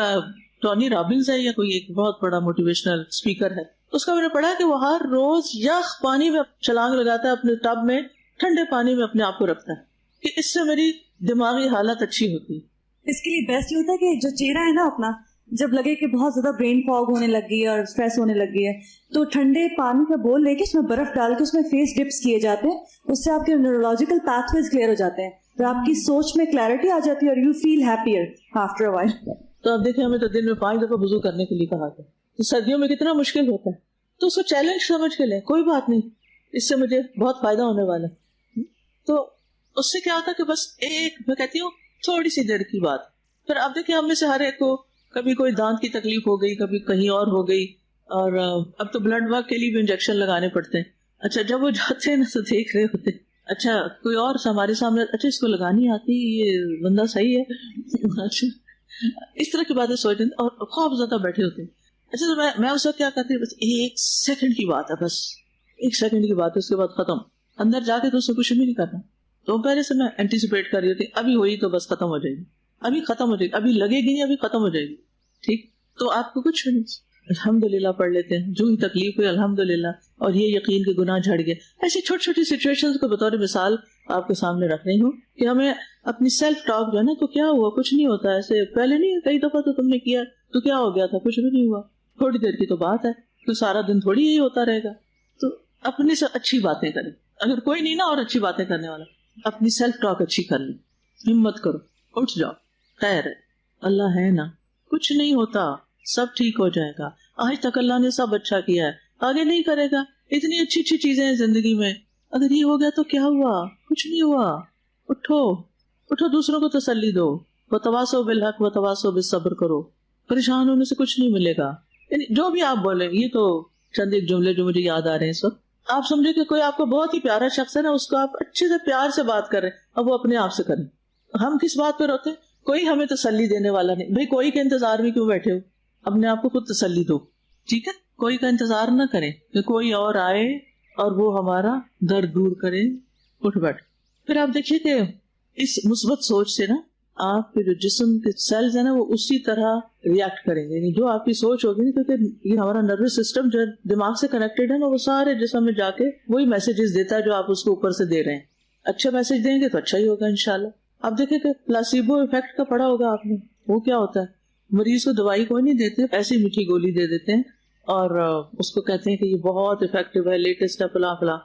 ٹونی رابنز ہے یا کوئی ایک بہت بڑا موٹیویشنل اسپیکر ہے، اس کا میں نے پڑھا کہ وہ ہر روز یخ پانی میں چھلانگ لگاتا ہے، اپنے ٹب میں ٹھنڈے پانی میں اپنے آپ کو رکھتا ہے کہ اس سے میری دماغی حالت اچھی ہوتی ہے. اس کے لیے بیسٹ یہ ہوتا ہے کہ جو چہرہ ہے نا اپنا، جب لگے کہ بہت زیادہ برین فاگ ہونے لگ گئی ہے اور اسٹریس ہونے لگ گئی ہے، تو ٹھنڈے پانی کا بول لے کے اس میں برف ڈال کے اس میں فیس ڈپس کیے جاتے ہیں. اس سے آپ کے نیورولوجیکل پاتھ ویز کلیئر ہو جاتے ہیں، تو آپ کی سوچ میں کلیئرٹی آ جاتی ہے اور you feel happier after a while. تو اب دیکھیں ہمیں تو دن میں 5 دفعہ وضو کرنے کے لیے کہا تھا، تو سردیوں میں کتنا مشکل ہوتا ہے. تو اس کو چیلنج سمجھ کے لیں، کوئی بات نہیں، اس سے مجھے بہت فائدہ ہونے والا. تو اس سے کیا ہوتا ہے کہ بس ایک میں کہتی ہوں تھوڑی سی دیر کی بات. پھر اب دیکھیں ہم میں سے ہر ایک کو کبھی کوئی دانت کی تکلیف ہو گئی، کبھی کہیں اور ہو گئی، اور اب تو بلڈ ورک کے لیے بھی انجیکشن لگانے پڑتے ہیں. اچھا جب وہ جاتے ہیں نا تو دیکھ رہے ہوتے اچھا کوئی اور ہمارے سامنے، اچھا اس کو لگانی آتی، یہ بندہ صحیح ہے. اچھا اس طرح کی باتیں سوچ رہے اور خوف زیادہ بیٹھے ہوتے ہیں. اچھا تو میں اس وقت کیا کرتی ہوں، بس 1 سیکنڈ کی بات ہے، بس 1 سیکنڈ کی بات ہے، اس کے بعد ختم. اندر جا کے تو اس سے کچھ بھی نہیں کرنا. تو پہلے سے میں اینٹیسپیٹ کر رہی ہوتی، ابھی ہوئی تو بس ختم ہو جائے گی، ابھی ختم ہو جائے گی، ابھی لگے گی نہیں، ابھی ختم ہو جائے گی. ٹھیک، تو آپ کو کچھ نہیں، الحمدللہ پڑھ لیتے ہیں، جو ہی تکلیف ہوئی الحمدللہ، اور یہ یقین کے گناہ جھڑ گئے. ایسی چھوٹی چھوٹی سچویشنز کو بطور مثال آپ کے سامنے رکھ رہی ہوں کہ ہمیں اپنی سیلف ٹاک جو ہے نا، تو کیا ہوا، کچھ نہیں ہوتا ایسے، پہلے نہیں کئی دفعہ تو تم نے کیا تو کیا ہو گیا تھا، کچھ بھی نہیں ہوا، تھوڑی دیر کی تو بات ہے، تو سارا دن تھوڑی یہی ہوتا رہے گا. اپنی سے اچھی باتیں کریں. اگر کوئی نہیں نا اور اچھی باتیں کرنے والا, اپنی سیلف ٹاک اچھی کر لیں. ہمت کرو, اٹھ جاؤ, خیر ہے, اللہ ہے نا, کچھ نہیں ہوتا, سب ٹھیک ہو جائے گا. آج تک اللہ نے سب اچھا کیا ہے, آگے نہیں کرے گا. اتنی اچھی اچھی چیزیں ہیں زندگی میں, اگر یہ ہو گیا تو کیا ہوا, کچھ نہیں ہوا. اٹھو اٹھو, دوسروں کو تسلی دو. وتواصوا بالحق وتواصوا بالصبر کرو. پریشان ہونے سے کچھ نہیں ملے گا. یعنی جو بھی آپ بولیں, یہ تو چند ایک جملے جو مجھے یاد آ رہے ہیں اس وقت. آپ سمجھے کہ کوئی آپ کو بہت ہی پیارا شخص ہے نا, اس کو آپ اچھے سے پیار سے بات کر رہے ہیں, اب وہ اپنے آپ سے کریں. ہم کس بات پہ روتے ہیں؟ کوئی ہمیں تسلی دینے والا نہیں. بھائی کوئی کے انتظار میں کیوں بیٹھے ہو, اپنے آپ کو خود تسلی دو. ٹھیک ہے, کوئی کا انتظار نہ کریں کہ کوئی اور آئے اور وہ ہمارا درد دور کرے. اٹھ بیٹھ. پھر آپ دیکھیے کہ اس مثبت سوچ سے نا آپ کے جو جسم کے سیلز ہیں نا وہ اسی طرح ریئیکٹ کریں گے. جو آپ کی سوچ ہوگی نا, کیونکہ یہ ہمارا نروس سسٹم جو دماغ سے کنیکٹڈ ہے نا, وہ سارے جسم میں جا کے وہی میسیجز دیتا ہے جو آپ اس کو اوپر سے دے رہے ہیں. اچھا میسج دیں گے تو اچھا ہی ہوگا انشاءاللہ. آپ دیکھیں کہ پلاسیبو افیکٹ کا پڑھا ہوگا آپ نے. وہ کیا ہوتا ہے, مریض کو دوائی کوئی نہیں دیتے, ایسی میٹھی گولی دے دیتے ہیں اور اس کو کہتے ہیں کہ یہ بہت افیکٹو ہے, لیٹسٹ ہے, فلاں فلاں,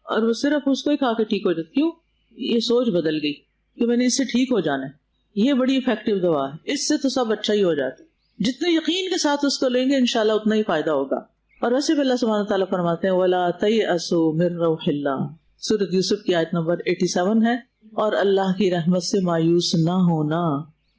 اور وہ صرف اس کو ہی کھا کے ٹھیک ہو جاتا. کیوں؟ یہ سوچ بدل گئی کہ میں نے اس سے ٹھیک ہو جانا ہے, یہ بڑی افیکٹو دوا ہے, اس سے تو سب اچھا ہی ہو جاتا ہے. جتنے یقین کے ساتھ اس کو لیں گے انشاءاللہ اتنا ہی فائدہ ہوگا. اور ویسے بھی اللہ سبحانہ تعالیٰ فرماتے ہیں وَلَا تَيْأَسُوا مِن رَوْحِ اللَّهِ, سورۃ یوسف کی آیت نمبر 87 ہے. اور اللہ کی رحمت سے مایوس نہ ہونا,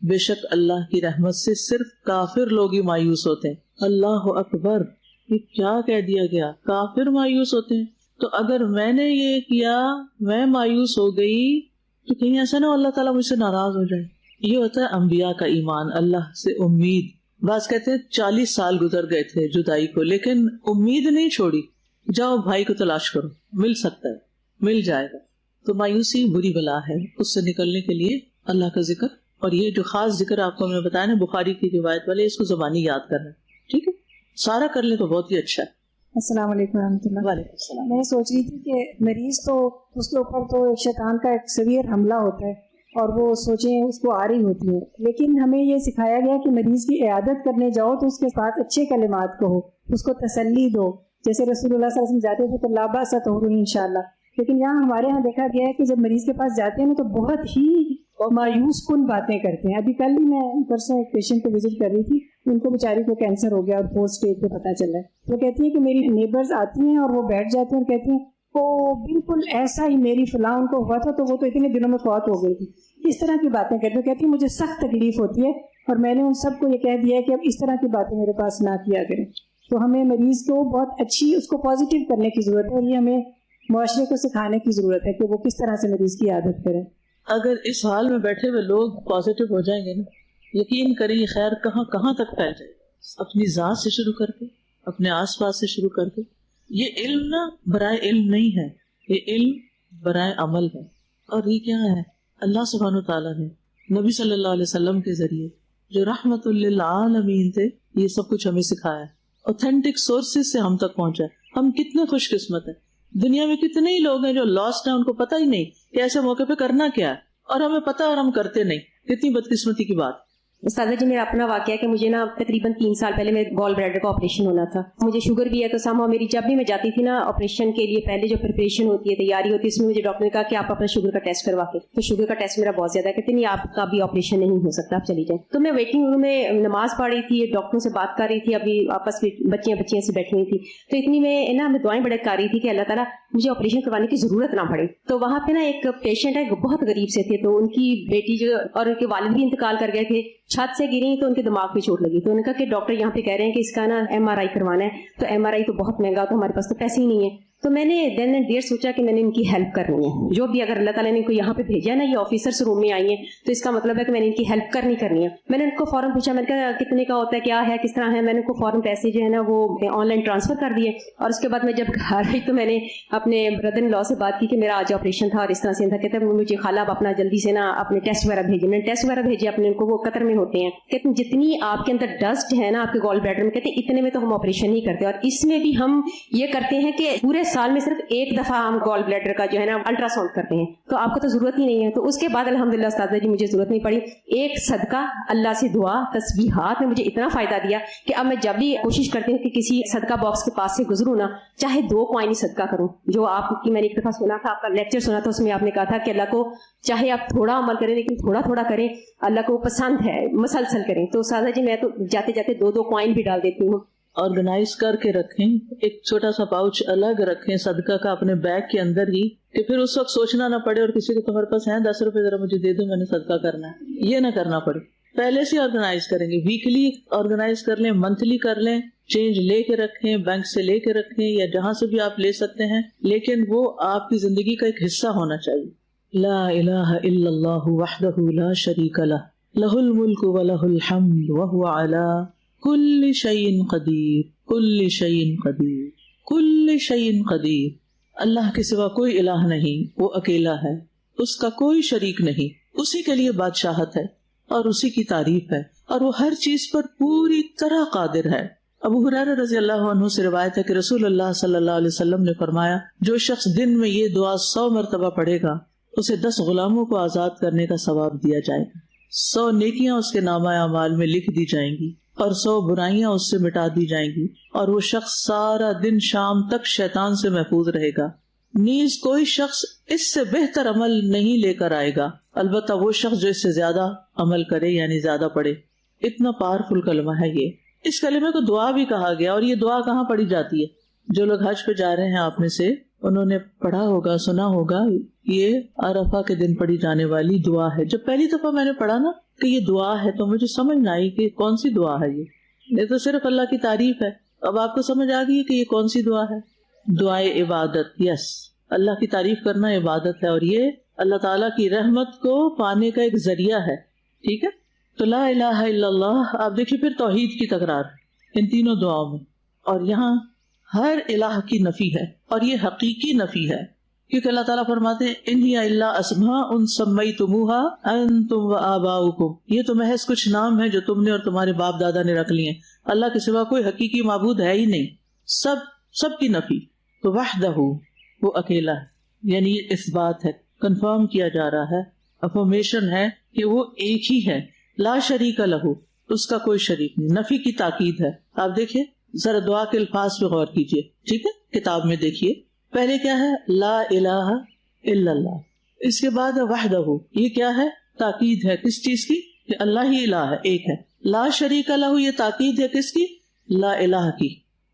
بے شک اللہ کی رحمت سے صرف کافر لوگ ہی مایوس ہوتے ہیں. اللہ اکبر, یہ کیا کہہ دیا گیا, کافر مایوس ہوتے ہیں. تو اگر میں نے یہ کیا, میں مایوس ہو گئی, تو کہیں ایسا نہ اللہ تعالیٰ مجھ سے ناراض ہو جائے. یہ ہوتا ہے انبیاء کا ایمان, اللہ سے امید. بعض کہتے ہیں 40 سال گزر گئے تھے جدائی کو, لیکن امید نہیں چھوڑی. جاؤ بھائی کو تلاش کرو, مل سکتا ہے, مل جائے گا. تو مایوسی بری بلا ہے, اس سے نکلنے کے لیے اللہ کا ذکر, اور یہ جو خاص ذکر آپ کو میں نے بتایا نا بخاری کی روایت والے, اس کو زبانی یاد کرنا. ٹھیک ہے, سارا کر لیں تو بہت ہی اچھا ہے. السلام علیکم ورحمۃ اللہ. وعلیکم السلام. میں سوچ رہی تھی کہ مریض تو اس کے اوپر تو شیطان کا ایک سیویئر حملہ ہوتا ہے اور وہ سوچیں اس کو آ رہی ہوتی ہے, لیکن ہمیں یہ سکھایا گیا کہ مریض کی عیادت کرنے جاؤ تو اس کے ساتھ اچھے کلمات کہو, اس کو تسلی دو. جیسے رسول اللہ صلی اللہ علیہ وسلم جاتے تھے تو لا بأس طہور انشاءاللہ. لیکن یہاں ہمارے یہاں دیکھا گیا ہے کہ جب مریض کے پاس جاتے ہیں نا تو بہت ہی مایوس کن باتیں کرتے ہیں. ابھی کل ہی میں پرسوں ایک پیشنٹ کو وزٹ کر رہی تھی, ان کو بیچاری کو کینسر ہو گیا اور 4 اسٹیج پہ پتہ چل رہا ہے. وہ کہتی ہیں کہ میری نیبرز آتی ہیں اور وہ بیٹھ جاتے ہیں اور کہتی ہیں وہ بالکل ایسا ہی میری فلاں ان کو ہوا تھا تو وہ تو اتنے دنوں میں فوت ہو گئی تھی. اس طرح کی باتیں کرتے ہیں. کہتی ہیں مجھے سخت تکلیف ہوتی ہے اور میں نے ان سب کو یہ کہہ دیا ہے کہ اب اس طرح کی باتیں میرے پاس نہ کیا کریں. تو ہمیں مریض کو بہت اچھی اس کو پازیٹیو کرنے کی ضرورت ہے, اور یہ ہمیں معاشرے کو سکھانے کی ضرورت ہے کہ وہ کس طرح سے مریض کی عادت کریں. اگر اس حال میں بیٹھے ہوئے لوگ پازیٹیو ہو جائیں گے نا, یقین کریں یہ خیر کہاں کہاں تک پھیل جائے. اپنی ذات سے شروع کر کے, اپنے آس پاس سے شروع کر کے. یہ علم نا برائے علم نہیں ہے, یہ علم برائے عمل ہے. اور یہ کیا ہے, اللہ سبحانہ تعالیٰ نے نبی صلی اللہ علیہ وسلم کے ذریعے جو رحمت للعالمین تھے, یہ سب کچھ ہمیں سکھایا ہے. اوتھینٹک سورسز سے ہم تک پہنچا ہے. ہم کتنے خوش قسمت ہیں. دنیا میں کتنے ہی لوگ ہیں جو لاسٹ ہیں, ان کو پتہ ہی نہیں کہ ایسے موقع پہ کرنا کیا ہے, اور ہمیں پتہ اور ہم کرتے نہیں. کتنی بدقسمتی کی بات. استاذہ جی میرا اپنا واقعہ ہے کہ مجھے نا تقریباً 3 سال پہلے میرے گال بلیڈر کا آپریشن ہونا تھا. مجھے شوگر بھی ہے, تو سامو میری جب بھی میں جاتی تھی نا آپریشن کے لیے پہلے جو پریپریشن ہوتی ہے, تیاری ہوتی ہے, اس میں مجھے ڈاکٹر نے کہا کہ آپ اپنا شوگر کا ٹیسٹ کروا کے. تو شوگر کا ٹیسٹ میرا بہت زیادہ ہے, کہتے نہیں آپ کا بھی آپریشن نہیں ہو سکتا, آپ چلی جائیں. تو میں ویٹنگ روم میں نماز پڑھ رہی تھی, ڈاکٹروں سے بات کر رہی تھی, ابھی آپس میں بچیاں سے بیٹھی ہوئی تھی. تو اتنی میں نا میں دعائیں بڑے کر رہی تھی کہ اللہ تعالیٰ مجھے آپریشن کروانے کی ضرورت نہ پڑے. تو وہاں پہ نا ایک پیشنٹ ہے بہت غریب سے تھے, تو ان کی بیٹی جو اور ان کے والد بھی انتقال کر گئے تھے, چھت سے گری تو ان کے دماغ پہ چوٹ لگی. تو انہوں نے کہا کہ ڈاکٹر یہاں پہ کہہ رہے ہیں کہ اس کا نا MRI کروانا ہے. تو MRI تو بہت مہنگا, تو ہمارے پاس تو پیسے ہی نہیں ہے. تو میں نے دین اینڈ دیئر سوچا کہ میں نے ان کی ہیلپ کرنی ہے. جو بھی اگر اللہ تعالیٰ نے ان کو یہاں پہ بھیجا نا, یہ آفیسرس روم میں آئی ہیں, تو اس کا مطلب ہے کہ میں نے ان کی ہیلپ کرنی ہے. میں نے ان کو فوراً پوچھا, میں نے کہا کتنے کا ہوتا ہے, کیا ہے, کس طرح ہے. میں نے ان کو فوراً پیسے جو ہے نا وہ آن لائن ٹرانسفر کر دیے. اور اس کے بعد میں جب گھر آئی تو میں نے اپنے بردر ان لا سے بات کی کہ میرا آج آپریشن تھا اور اس طرح سے تھا. کہتے ہیں مجھے خالہ آپ اپنا جلدی سے نا اپنے ٹیسٹ وغیرہ بھیجے. میں نے ٹیسٹ وغیرہ بھیجے اپنے, ان کو وہ قطر میں ہوتے ہیں. کہتے ہیں جتنی آپ کے اندر ڈسٹ ہے نا آپ کے گال بلیڈر میں, کہتے ہیں اتنے میں تو ہم آپریشن نہیں کرتے. اور اس میں بھی ہم یہ کرتے ہیں کہ پورے سال میں صرف ایک دفعہ ہم گال بلیڈر کا جو ہے نا الٹرا ساؤنڈ کرتے ہیں, تو آپ کو تو ضرورت ہی نہیں ہے. تو اس کے بعد الحمدللہ استاذہ جی مجھے ضرورت نہیں پڑی. ایک صدقہ, اللہ سے دعا, تسبیحات نے مجھے اتنا فائدہ دیا کہ اب میں جب بھی کوشش کرتی ہوں کہ کسی صدقہ باکس کے پاس سے گزروں نا, چاہے 2 کوائن ہی صدقہ کروں. جو آپ کی میں نے ایک دفعہ سنا تھا, آپ کا لیکچر سنا تھا, اس میں آپ نے کہا تھا کہ اللہ کو چاہے آپ تھوڑا عمل کریں لیکن تھوڑا تھوڑا کریں, اللہ کو پسند ہے مسلسل کریں. تو استاذہ جی میں تو جاتے جاتے 2 کوائن بھی ڈال دیتی ہوں. آرگنائز کر کے رکھیں, ایک چھوٹا سا پاؤچ الگ رکھیں صدقہ کا اپنے بیگ کے اندر ہی, کہ پھر اس وقت سوچنا نہ پڑے اور کسی کو تمہارے پاس ہیں 10 روپے ذرا مجھے دے دو میں نے صدقہ کرنا ہے, یہ نہ کرنا پڑے. پہلے سے آرگنائز کریں گے, ویکلی آرگنائز کر لیں, منتھلی کر لیں, چینج لے کے رکھیں, بینک سے لے کے رکھیں یا جہاں سے بھی آپ لے سکتے ہیں, لیکن وہ آپ کی زندگی کا ایک حصہ ہونا چاہیے. لا الہ الا اللہ وحدہ لا شریک لہ لہ الملک ولہ الحمد وہو علی کل شیء قدیر کل شیء قدیر کل شیء قدیر. اللہ کے سوا کوئی الہ نہیں, وہ اکیلا ہے, اس کا کوئی شریک نہیں, اسی کے لیے بادشاہت ہے اور اسی کی تعریف ہے, اور وہ ہر چیز پر پوری طرح قادر ہے. ابو ہریرہ رضی اللہ عنہ سے روایت ہے کہ رسول اللہ صلی اللہ علیہ وسلم نے فرمایا, جو شخص دن میں یہ دعا 100 مرتبہ پڑھے گا اسے 10 غلاموں کو آزاد کرنے کا ثواب دیا جائے گا, 100 نیکیاں اس کے نامہ اعمال میں لکھ دی جائیں گی اور 100 برائیاں اس سے مٹا دی جائیں گی, اور وہ شخص سارا دن شام تک شیطان سے محفوظ رہے گا. نیز کوئی شخص اس سے بہتر عمل نہیں لے کر آئے گا, البتہ وہ شخص جو اس سے زیادہ عمل کرے یعنی زیادہ پڑھے. اتنا پاورفل کلمہ ہے یہ. اس کلمے کو دعا بھی کہا گیا, اور یہ دعا کہاں پڑھی جاتی ہے؟ جو لوگ حج پہ جا رہے ہیں آپ میں سے, انہوں نے پڑھا ہوگا, سنا ہوگا, یہ عرفہ کے دن پڑھی جانے والی دعا ہے. جب پہلی دفعہ میں نے پڑھا نا کہ یہ دعا ہے تو مجھے سمجھ نہ آئی کہ کون سی دعا ہے یہ تو صرف اللہ کی تعریف ہے. اب آپ کو سمجھ آ گئی کہ یہ کون سی دعا ہے؟ دعائے عبادت. یس, اللہ کی تعریف کرنا عبادت ہے, اور یہ اللہ تعالیٰ کی رحمت کو پانے کا ایک ذریعہ ہے. ٹھیک ہے, تو لا الہ الا اللہ. آپ دیکھیے پھر توحید کی تکرار ان تینوں دعاؤں میں, اور یہاں ہر الہ کی نفی ہے, اور یہ حقیقی نفی ہے, کیونکہ اللہ تعالیٰ فرماتے ہیں ان ہی الا اسماء سمیتموها انتم وآباؤکم, یہ تو محض کچھ نام ہے جو تم نے اور تمہارے باپ دادا نے رکھ لیے ہیں, اللہ کے سوا کوئی حقیقی معبود ہے ہی نہیں. سب کی نفی. تو وحدہ, وہ اکیلا ہے, یعنی یہ اس بات ہے, کنفرم کیا جا رہا ہے, افرمیشن ہے کہ وہ ایک ہی ہے. لا شریک لہ, اس کا کوئی شریک نہیں, نفی کی تاکید ہے. آپ دیکھیں ذرا دعا کے الفاظ پہ غور کیجئے, ٹھیک ہے, کتاب میں دیکھیے. پہلے کیا ہے؟ لا الہ الا اللہ, اس کے بعد وحدہ, یہ کیا ہے؟ تاکید ہے کس چیز کی؟ کہ اللہ ہی الہ ہے, ایک ہے. لا شریک لہ, یہ تاکید ہے کس کی؟ لا الہ کی.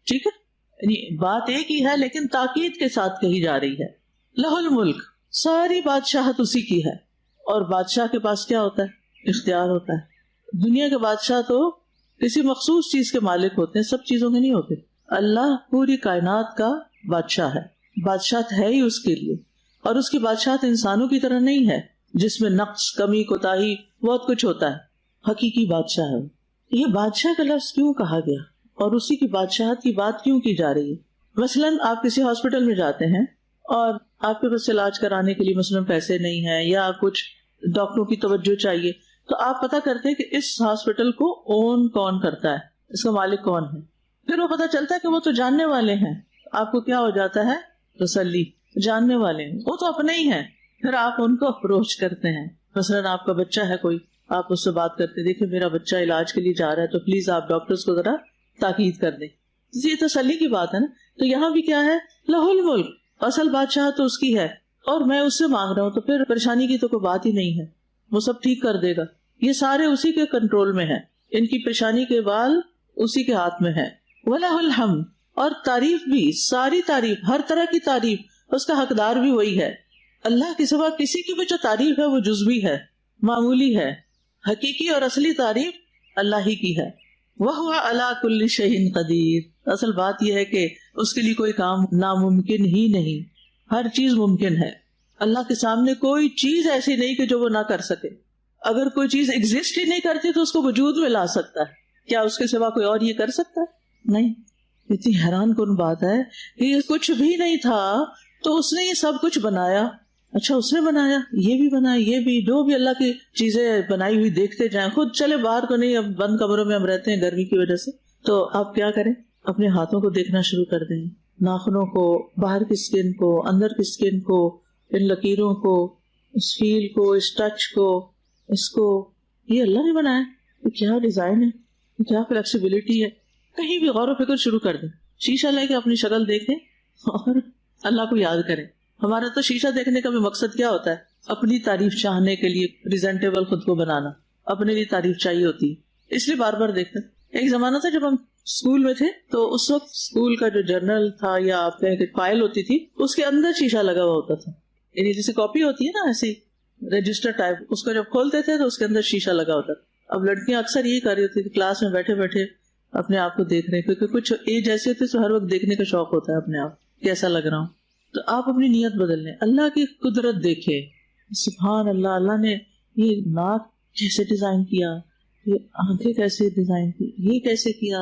ٹھیک ہے, یعنی بات ایک ہی ہے لیکن تاکید کے ساتھ کہی جا رہی ہے. لہ الملک, ساری بادشاہت اسی کی ہے, اور بادشاہ کے پاس کیا ہوتا ہے؟ اختیار ہوتا ہے. دنیا کے بادشاہ تو کسی مخصوص چیز کے مالک ہوتے ہیں, سب چیزوں کے نہیں ہوتے. اللہ پوری کائنات کا بادشاہ ہے, بادشاہت ہے ہی اس کے لیے, اور اس کی بادشاہت انسانوں کی طرح نہیں ہے جس میں نقص, کمی, کوتاہی بہت کچھ ہوتا ہے. حقیقی بادشاہ ہے. یہ بادشاہ کا لفظ کیوں کہا گیا اور اسی کی بادشاہت کی بات کیوں کی جا رہی ہے؟ مثلاً آپ کسی ہاسپٹل میں جاتے ہیں اور آپ کے پاس علاج کرانے کے لیے مثلاً پیسے نہیں ہیں یا کچھ ڈاکٹروں کی توجہ چاہیے, تو آپ پتہ کرتے ہیں کہ اس ہاسپٹل کو اون کون کرتا ہے, اس کا مالک کون ہے. پھر وہ پتہ چلتا ہے کہ وہ تو جاننے والے ہیں. آپ کو کیا ہو جاتا ہے؟ تسلی, جاننے والے ہیں, وہ تو اپنے ہی ہیں. پھر آپ ان کو اپروچ کرتے ہیں. مثلاً آپ کا بچہ ہے کوئی, آپ اس سے بات کرتے, دیکھیں میرا بچہ علاج کے لیے جا رہا ہے تو پلیز آپ ڈاکٹرز کو ذرا تاکید کر دیں. یہ تسلی کی بات ہے نا. تو یہاں بھی کیا ہے؟ لہ الملک, اصل بادشاہ تو اس کی ہے, اور میں اس سے مانگ رہا ہوں, تو پھر پریشانی کی تو کوئی بات ہی نہیں ہے, وہ سب ٹھیک کر دے گا. یہ سارے اسی کے کنٹرول میں ہیں, ان کی پریشانی کے بال اسی کے ہاتھ میں ہے. وَلَهُ الْحَمْدُ, اور تعریف بھی, ساری تعریف, ہر طرح کی تعریف, اس کا حقدار بھی وہی ہے. اللہ کے سوا کسی کی بھی جو تعریف ہے وہ جزوی ہے, معمولی ہے. حقیقی اور اصلی تعریف اللہ ہی کی ہے. وَهُوَ عَلَى كُلِّ شَيْءٍ قَدِيرٌ, اصل بات یہ ہے کہ اس کے لیے کوئی کام ناممکن ہی نہیں, ہر چیز ممکن ہے. اللہ کے سامنے کوئی چیز ایسی نہیں کہ جو وہ نہ کر سکے. اگر کوئی چیز ایگزسٹ ہی نہیں کرتی تو اس کو وجود میں لا سکتا ہے. کیا اس کے سوا کوئی اور یہ کر سکتا ہے؟ نہیں. اتنی حیران کن بات ہے کہ یہ کچھ بھی نہیں تھا تو اس نے یہ سب کچھ بنایا. اچھا, اس نے بنایا, یہ بھی بنایا, یہ بھی, جو بھی اللہ کی چیزیں بنائی ہوئی دیکھتے جائیں. خود چلے باہر کو نہیں, اب بند کمروں میں ہم رہتے ہیں گرمی کی وجہ سے, تو آپ کیا کریں؟ اپنے ہاتھوں کو دیکھنا شروع کر دیں, ناخنوں کو، باہر کی اسکن کو، اندر کی اسکن کو، ان لکیروں کو، اس فیل کو، اس ٹچ کو، اس کو، یہ اللہ نے بنایا. یہ کیا ڈیزائن ہے، یہ کیا فلیکسیبلٹی ہے. کہیں بھی غور و فکر شروع کر دیں. شیشہ لے کے اپنی شکل دیکھیں اور اللہ کو یاد کریں. ہمارا تو شیشہ دیکھنے کا بھی مقصد کیا ہوتا ہے؟ اپنی تعریف چاہنے کے لیے پریزنٹیبل خود کو بنانا، اپنے لیے تعریف چاہیے ہوتی ہے، اس لیے بار بار دیکھتے. ایک زمانہ تھا جب ہم اسکول میں تھے تو اس وقت اسکول کا جو جرنل تھا یا آپ کہیں کہ فائل ہوتی تھی اس کے اندر شیشہ لگا ہوا ہوتا تھا. یعنی جیسے کاپی ہوتی ہے نا ایسی رجسٹر ٹائپ، اس کو جب کھولتے تھے تو اس کے اندر شیشہ لگا ہوتا تھا. اب لڑکیاں اکثر یہی کر رہی ہوتی تھی، کلاس میں بیٹھے بیٹھے اپنے آپ کو دیکھ رہے ہیں، کیونکہ کچھ ایج ایسی ہوتی ہے تو ہر وقت دیکھنے کا شوق ہوتا ہے اپنے آپ کیسا لگ رہا ہوں. تو آپ اپنی نیت بدل لیں، اللہ کی قدرت دیکھیں. سبحان اللہ، اللہ نے یہ ناک کیسے ڈیزائن کیا، یہ آنکھیں کیسے ڈیزائن کی، یہ کیسے کیا،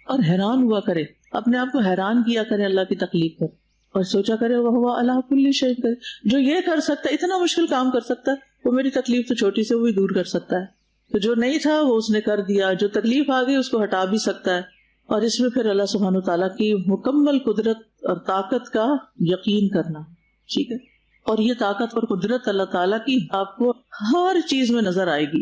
اور حیران ہوا کرے، اپنے آپ کو حیران کیا کرے اللہ کی تخلیق پر، اور سوچا کرے وہ اللہ کل شیء قدیر، جو یہ کر سکتا ہے، اتنا مشکل کام کر سکتا ہے، وہ میری تکلیف تو چھوٹی سے وہ بھی دور کر سکتا ہے. تو جو نہیں تھا وہ اس نے کر دیا، جو تکلیف آ گئی اس کو ہٹا بھی سکتا ہے. اور اس میں پھر اللہ سبحانہ وتعالیٰ کی مکمل قدرت اور طاقت کا یقین کرنا. ٹھیک ہے، اور یہ طاقت اور قدرت اللہ تعالیٰ کی آپ کو ہر چیز میں نظر آئے گی.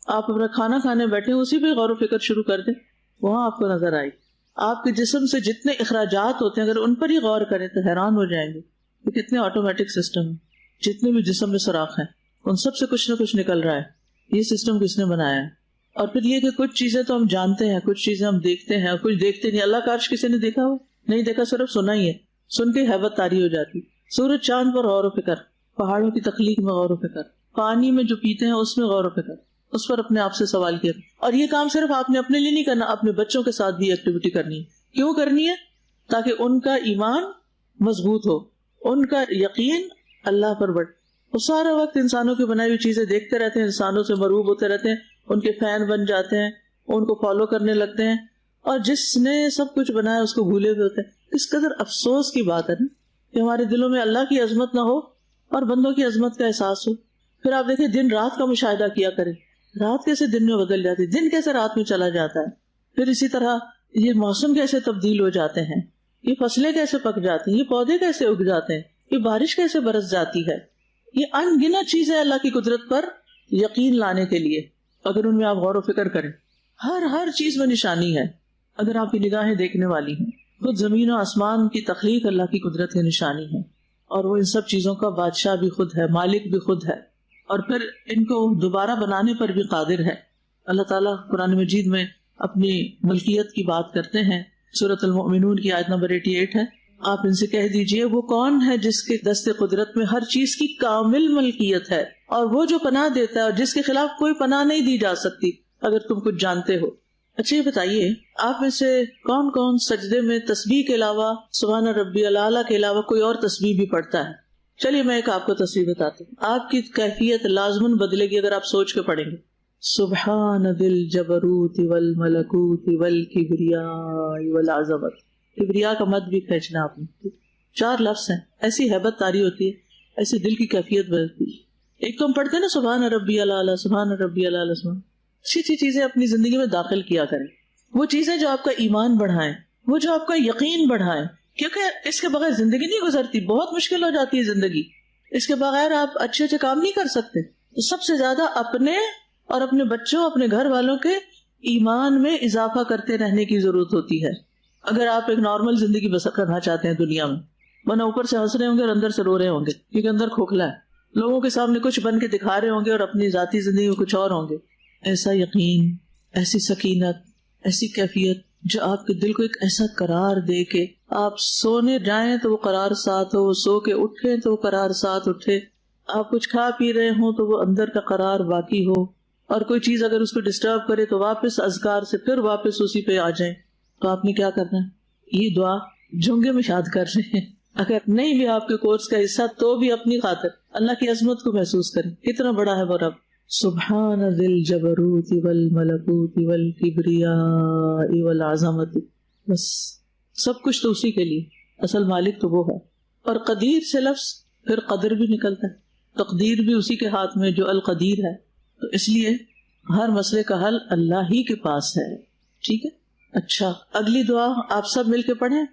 آپ اپنا کھانا کھانے بیٹھے اسی پہ غور و فکر شروع کر دیں، وہاں آپ کو نظر آئے گی. آپ کے جسم سے جتنے اخراجات ہوتے ہیں اگر ان پر ہی غور کریں تو حیران ہو جائیں گے کہ کتنے آٹومیٹک سسٹم ہیں. جتنے بھی جسم میں سوراخ ہیں ان سب سے کچھ نہ کچھ نکل رہا ہے. یہ سسٹم کس نے بنایا ہے؟ اور پھر یہ کہ کچھ چیزیں تو ہم جانتے ہیں، کچھ چیزیں ہم دیکھتے ہیں اور کچھ دیکھتے نہیں. اللہ کا عرش کسی نے دیکھا ہو؟ نہیں دیکھا، صرف سنا ہی ہے. سن کے ہیبت طاری ہو جاتی. سورج چاند پر غور و فکر، پہاڑوں کی تخلیق میں غور و فکر، پانی میں جو پیتے ہیں اس میں غور و فکر، اس پر اپنے آپ سے سوال کیا. اور یہ کام صرف آپ نے اپنے لیے نہیں کرنا، اپنے بچوں کے ساتھ بھی ایکٹیویٹی کرنی ہے. کیوں کرنی ہے؟ تاکہ ان کا ایمان مضبوط ہو، ان کا یقین اللہ پر بڑھے. وہ سارا وقت انسانوں کی بنائی ہوئی چیزیں دیکھتے رہتے ہیں، انسانوں سے مرعوب ہوتے رہتے ہیں، ان کے فین بن جاتے ہیں، ان کو فالو کرنے لگتے ہیں، اور جس نے سب کچھ بنایا اس کو بھولے ہوئے ہوتے ہیں. اس قدر افسوس کی بات ہے نا کہ ہمارے دلوں میں اللہ کی عظمت نہ ہو اور بندوں کی عظمت کا احساس ہو. پھر آپ دیکھیں دن رات کا مشاہدہ کیا کریں، رات کیسے دن میں بدل جاتی ہے، دن کیسے رات میں چلا جاتا ہے. پھر اسی طرح یہ موسم کیسے تبدیل ہو جاتے ہیں، یہ فصلیں کیسے پک جاتی ہیں، یہ پودے کیسے اگ جاتے ہیں، یہ بارش کیسے برس جاتی ہے. یہ ان گنت چیزیں اللہ کی قدرت پر یقین لانے کے لیے اگر ان میں آپ غور و فکر کریں. ہر چیز میں نشانی ہے اگر آپ کی نگاہیں دیکھنے والی ہیں. خود زمین و آسمان کی تخلیق اللہ کی قدرت کی نشانی ہے، اور وہ ان سب چیزوں کا بادشاہ بھی خود ہے، مالک بھی خود ہے، اور پھر ان کو دوبارہ بنانے پر بھی قادر ہے. اللہ تعالیٰ قرآن مجید میں اپنی ملکیت کی بات کرتے ہیں. سورۃ المؤمنون کی آیت نمبر 88 ہے. آپ ان سے کہہ دیجئے وہ کون ہے جس کے دست قدرت میں ہر چیز کی کامل ملکیت ہے، اور وہ جو پناہ دیتا ہے اور جس کے خلاف کوئی پناہ نہیں دی جا سکتی اگر تم کچھ جانتے ہو. اچھا یہ بتائیے آپ میں سے کون کون سجدے میں تسبیح کے علاوہ سبحان ربی الاعلیٰ کے علاوہ کوئی اور تسبیح بھی پڑھتا ہے؟ چلیے میں ایک آپ کو تسبیح بتاتی ہوں، آپ کی کیفیت لازماً بدلے گی اگر آپ سوچ کے پڑھیں گے. سبحان ذی الجبروت والملکوت والکبریاء والعظمت. کبریا کا مد بھی کھینچنا آپ نے. 4 لفظ ہیں، ایسی ہیبت طاری ہوتی ہے، ایسی دل کی کیفیت بدلتی ہے. ایک تو ہم پڑھتے ہیں نا سبحان ربی الاعلیٰ، سبحان ربی الاعلیٰ. اچھی چیزیں اپنی زندگی میں داخل کیا کریں، وہ چیزیں جو آپ کا ایمان بڑھائیں، وہ جو آپ کا یقین بڑھائیں، کیونکہ اس کے بغیر زندگی نہیں گزرتی، بہت مشکل ہو جاتی ہے زندگی. اس کے بغیر آپ اچھے کام نہیں کر سکتے. تو سب سے زیادہ اپنے اور اپنے بچوں، اپنے گھر والوں کے ایمان میں اضافہ کرتے رہنے کی ضرورت ہوتی ہے اگر آپ ایک نارمل زندگی بسر کرنا چاہتے ہیں دنیا میں. ورنہ اوپر سے ہنس رہے ہوں گے اور اندر سے رو رہے ہوں گے کیونکہ اندر کھوکھلا ہے. لوگوں کے سامنے کچھ بن کے دکھا رہے ہوں گے اور اپنی ذاتی زندگی میں کچھ اور ہوں گے. ایسا یقین، ایسی سکینت، ایسی کیفیت جو آپ کے دل کو ایک ایسا قرار دے کہ آپ سونے جائیں تو وہ قرار ساتھ ہو، سو کے اٹھیں تو وہ قرار ساتھ اٹھے، آپ کچھ کھا پی رہے ہوں تو وہ اندر کا قرار باقی ہو، اور کوئی چیز اگر اس کو ڈسٹرب کرے تو واپس اذکار سے پھر واپس اسی پہ آ جائیں. تو آپ نے کیا کرنا ہے؟ یہ دعا جھنگے میں شاد کر رہے ہیں. اگر نہیں بھی آپ کے کورس کا حصہ تو بھی اپنی خاطر اللہ کی عظمت کو محسوس کریں، کتنا بڑا ہے وہ رب. سبحان ذی الجبروت والملکوت والکبریاء والعظمت. بس سب کچھ تو اسی کے لیے، اصل مالک تو وہ ہے. اور قدیر سے لفظ پھر قدر بھی نکلتا ہے، تقدیر بھی اسی کے ہاتھ میں جو القدیر ہے. تو اس لیے ہر مسئلے کا حل اللہ ہی کے پاس ہے. ٹھیک ہے. اچھا اگلی دعا آپ سب مل کے پڑھیں.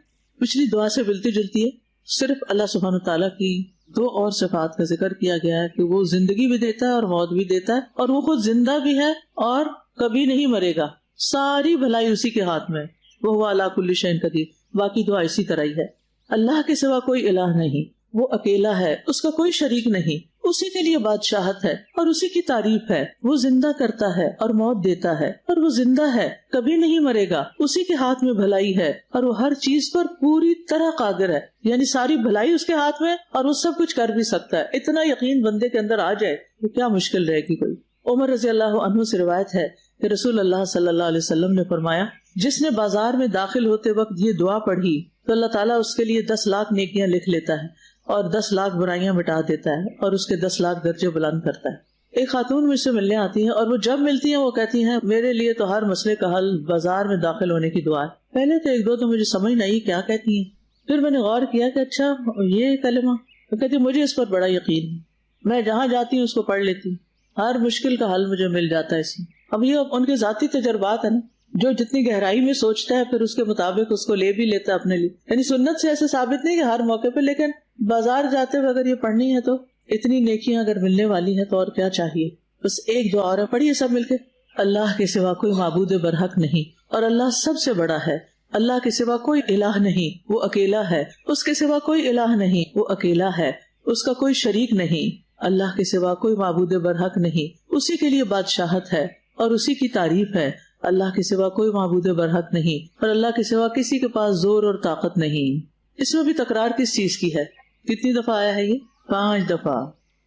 پچھلی دعا سے ملتی جلتی ہے. صرف اللہ سبحانہ تعالیٰ کی 2 اور صفات کا ذکر کیا گیا ہے کہ وہ زندگی بھی دیتا ہے اور موت بھی دیتا ہے, اور وہ خود زندہ بھی ہے اور کبھی نہیں مرے گا. ساری بھلائی اسی کے ہاتھ میں, وہ علی کل شیء قدیر. باقی دعا اسی طرح ہی ہے. اللہ کے سوا کوئی الہ نہیں, وہ اکیلا ہے, اس کا کوئی شریک نہیں, اسی کے لیے بادشاہت ہے اور اسی کی تعریف ہے. وہ زندہ کرتا ہے اور موت دیتا ہے, اور وہ زندہ ہے, کبھی نہیں مرے گا, اسی کے ہاتھ میں بھلائی ہے, اور وہ ہر چیز پر پوری طرح قادر ہے. یعنی ساری بھلائی اس کے ہاتھ میں, اور وہ سب کچھ کر بھی سکتا ہے. اتنا یقین بندے کے اندر آ جائے تو کیا مشکل رہے گی کوئی. عمر رضی اللہ عنہ سے روایت ہے کہ رسول اللہ صلی اللہ علیہ وسلم نے فرمایا, جس نے بازار میں داخل ہوتے وقت یہ دعا پڑھی تو اللہ تعالیٰ اس کے لیے 10 لاکھ نیکیاں لکھ لیتا ہے اور 10 لاکھ برائیاں مٹا دیتا ہے, اور اس کے 10 لاکھ درجے بلند کرتا ہے. ایک خاتون مجھ سے ملنے آتی ہیں, اور وہ جب ملتی ہیں وہ کہتی ہیں میرے لیے تو ہر مسئلے کا حل بازار میں داخل ہونے کی دعا ہے. پہلے تو 1-2 تو مجھے سمجھ نہیں آئی کیا کہتی ہیں, پھر میں نے غور کیا کہ اچھا یہ کلمہ, وہ کہتی مجھے اس پر بڑا یقین ہے, میں جہاں جاتی ہوں اس کو پڑھ لیتی ہوں, ہر مشکل کا حل مجھے مل جاتا ہے اس میں. اب یہ ان کے ذاتی تجربات ہیں نا, جو جتنی گہرائی میں سوچتا ہے پھر اس کے مطابق اس کو لے بھی لیتا ہے اپنے لیے. یعنی سنت سے ایسے ثابت نہیں کہ ہر موقع پہ, لیکن بازار جاتے ہوئے اگر یہ پڑھنی ہے تو اتنی نیکیاں اگر ملنے والی ہیں تو اور کیا چاہیے. بس ایک دعا اور پڑھیے سب مل کے, اللہ کے سوا کوئی معبود برحق نہیں اور اللہ سب سے بڑا ہے. اللہ کے سوا کوئی الہ نہیں, وہ اکیلا ہے. اس کے سوا کوئی الہ نہیں, وہ اکیلا ہے. اس کا کوئی شریک نہیں. اللہ کے سوا کوئی معبود برحق نہیں, اسی کے لیے بادشاہت ہے اور اسی کی تعریف ہے. اللہ کے سوا کوئی معبود برحق نہیں, اور اللہ کے سوا کسی کے پاس زور اور طاقت نہیں. اس میں بھی تکرار کس چیز کی ہے؟ کتنی دفعہ آیا ہے یہ؟ 5 دفعہ.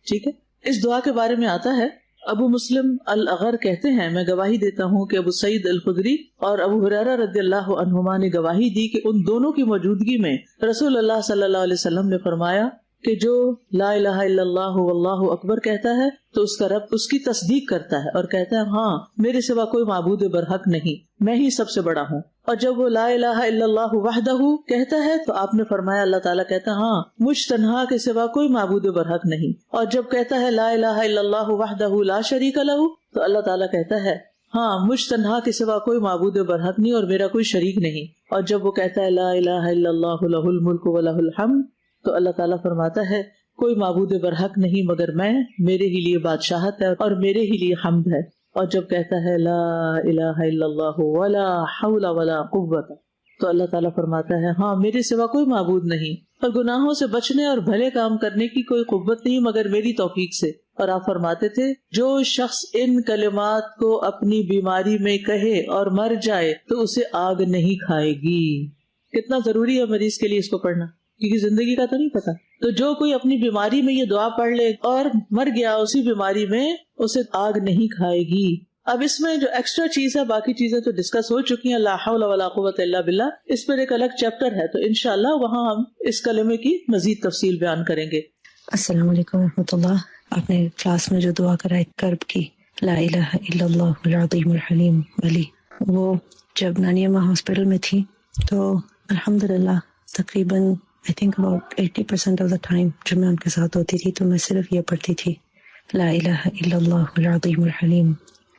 ٹھیک ہے. اس دعا کے بارے میں آتا ہے, ابو مسلم الاغر کہتے ہیں میں گواہی دیتا ہوں کہ ابو سعید الخدری اور ابو ہریرہ رضی اللہ عنہما نے گواہی دی کہ ان دونوں کی موجودگی میں رسول اللہ صلی اللہ علیہ وسلم نے فرمایا کہ جو لا الہ الا اللہ واللہ اکبر کہتا ہے تو اس کا رب اس کی تصدیق کرتا ہے اور کہتا ہے ہاں میرے سوا کوئی معبود برحق نہیں, میں ہی سب سے بڑا ہوں. اور جب وہ لا الہ الا اللہ وحدہ کہتا ہے تو آپ نے فرمایا اللہ تعالیٰ کہتا ہے ہاں مجھ تنہا کے سوا کوئی معبود برحق نہیں. اور جب کہتا ہے لا الہ الا اللہ وحدہ لا شریک لہ تو اللہ تعالیٰ کہتا ہے ہاں مجھ تنہا کے سوا کوئی معبود برحق نہیں اور میرا کوئی شریک نہیں. اور جب وہ کہتا ہے لا الہ الا اللہ لہ الملک و لہ الحمد تو اللہ تعالیٰ فرماتا ہے کوئی معبود برحق نہیں مگر میں, میرے ہی لیے بادشاہت ہے اور میرے ہی لیے حمد ہے. اور جب کہتا ہے لا الہ الا اللہ ولا حول ولا قوت تو اللہ تعالیٰ فرماتا ہے ہاں میرے سوا کوئی معبود نہیں اور گناہوں سے بچنے اور بھلے کام کرنے کی کوئی قوت نہیں مگر میری توفیق سے. اور آپ فرماتے تھے جو شخص ان کلمات کو اپنی بیماری میں کہے اور مر جائے تو اسے آگ نہیں کھائے گی. کتنا ضروری ہے مریض کے لیے اس کو پڑھنا, کیونکہ زندگی کا تو نہیں پتا. تو جو کوئی اپنی بیماری میں یہ دعا پڑھ لے اور مر گیا اسی بیماری میں, اسے آگ نہیں کھائے گی. اب اس میں جو ایکسٹرا چیز ہے, باقی چیزیں تو ڈسکس ہو چکی ہیں, لا حول ولا قوت الا باللہ, اس پر ایک الگ چیپٹر ہے تو انشاءاللہ وہاں ہم اس کلمے کی مزید تفصیل بیان کریں گے. السلام علیکم ورحمۃ اللہ. آپ نے کلاس میں جو دعا کرائی کرب کی, لا الہ الا اللہ العظیم الحلیم والی, وہ جب نانی اماں ہاسپٹل میں تھی تو الحمدللہ تقریباً I think about 80% of the time جو میں ان کے ساتھ ہوتی تھی تو میں صرف یہ پڑھتی تھی لا الہ الا اللہ العظیم الحلیم,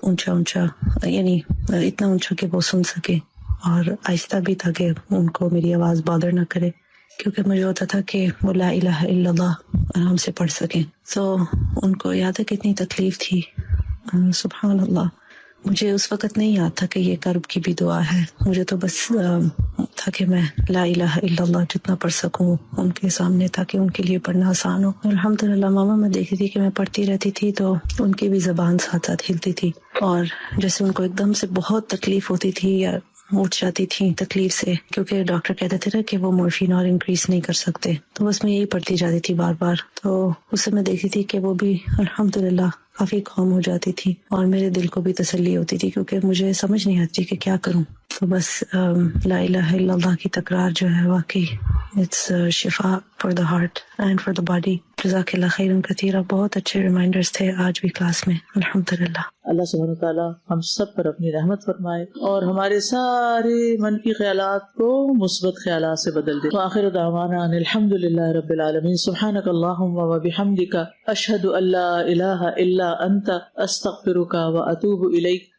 اونچا اونچا, یعنی اتنا اونچا کہ وہ سن سکے اور آہستہ بھی تھا کہ ان کو میری آواز بادر نہ کرے, کیونکہ مجھے ہوتا تھا کہ وہ لا الہ الا اللہ آرام سے پڑھ سکیں. تو ان کو یاد ہے کتنی تکلیف تھی, سبحان اللہ. مجھے اس وقت نہیں یاد تھا کہ یہ کرب کی بھی دعا ہے, مجھے تو بس تھا کہ میں لا الہ الا اللہ جتنا پڑھ سکوں ان کے سامنے تاکہ ان کے لیے پڑھنا آسان ہو. الحمدللہ ماما میں دیکھتی تھی کہ میں پڑھتی رہتی تھی تو ان کی بھی زبان ساتھ ساتھ ہلتی تھی, اور جیسے ان کو ایک دم سے بہت تکلیف ہوتی تھی یا اٹھ جاتی تھی تکلیف سے, کیونکہ ڈاکٹر کہتے تھے نا کہ وہ مورفین اور انکریز نہیں کر سکتے, تو بس میں یہی پڑھتی جاتی تھی بار بار. تو اس سے میں دیکھتی تھی کہ وہ بھی الحمدللہ کافی کام ہو جاتی تھی اور میرے دل کو بھی تسلی ہوتی تھی, کیونکہ مجھے سمجھ نہیں آتی کہ کیا کروں. تو بس لا الہ الا اللہ کی تکرار جو ہے واقعی اٹس شفا for the heart and for the body. جزاک اللہ خیرا کثیرا. بہت اچھے ریمائنڈرز تھے آج بھی کلاس میں الحمدللہ. اللہ سبحانہ تعالیٰ ہم سب پر اپنی رحمت فرمائے اور ہمارے سارے منفی خیالات کو مثبت خیالات سے بدل دے. وآخر دعوانا ان الحمد للہ رب العالمین. سبحانک اللہم وبحمدک اشہد ان لا الہ الا انت استغفرک واتوب الیک.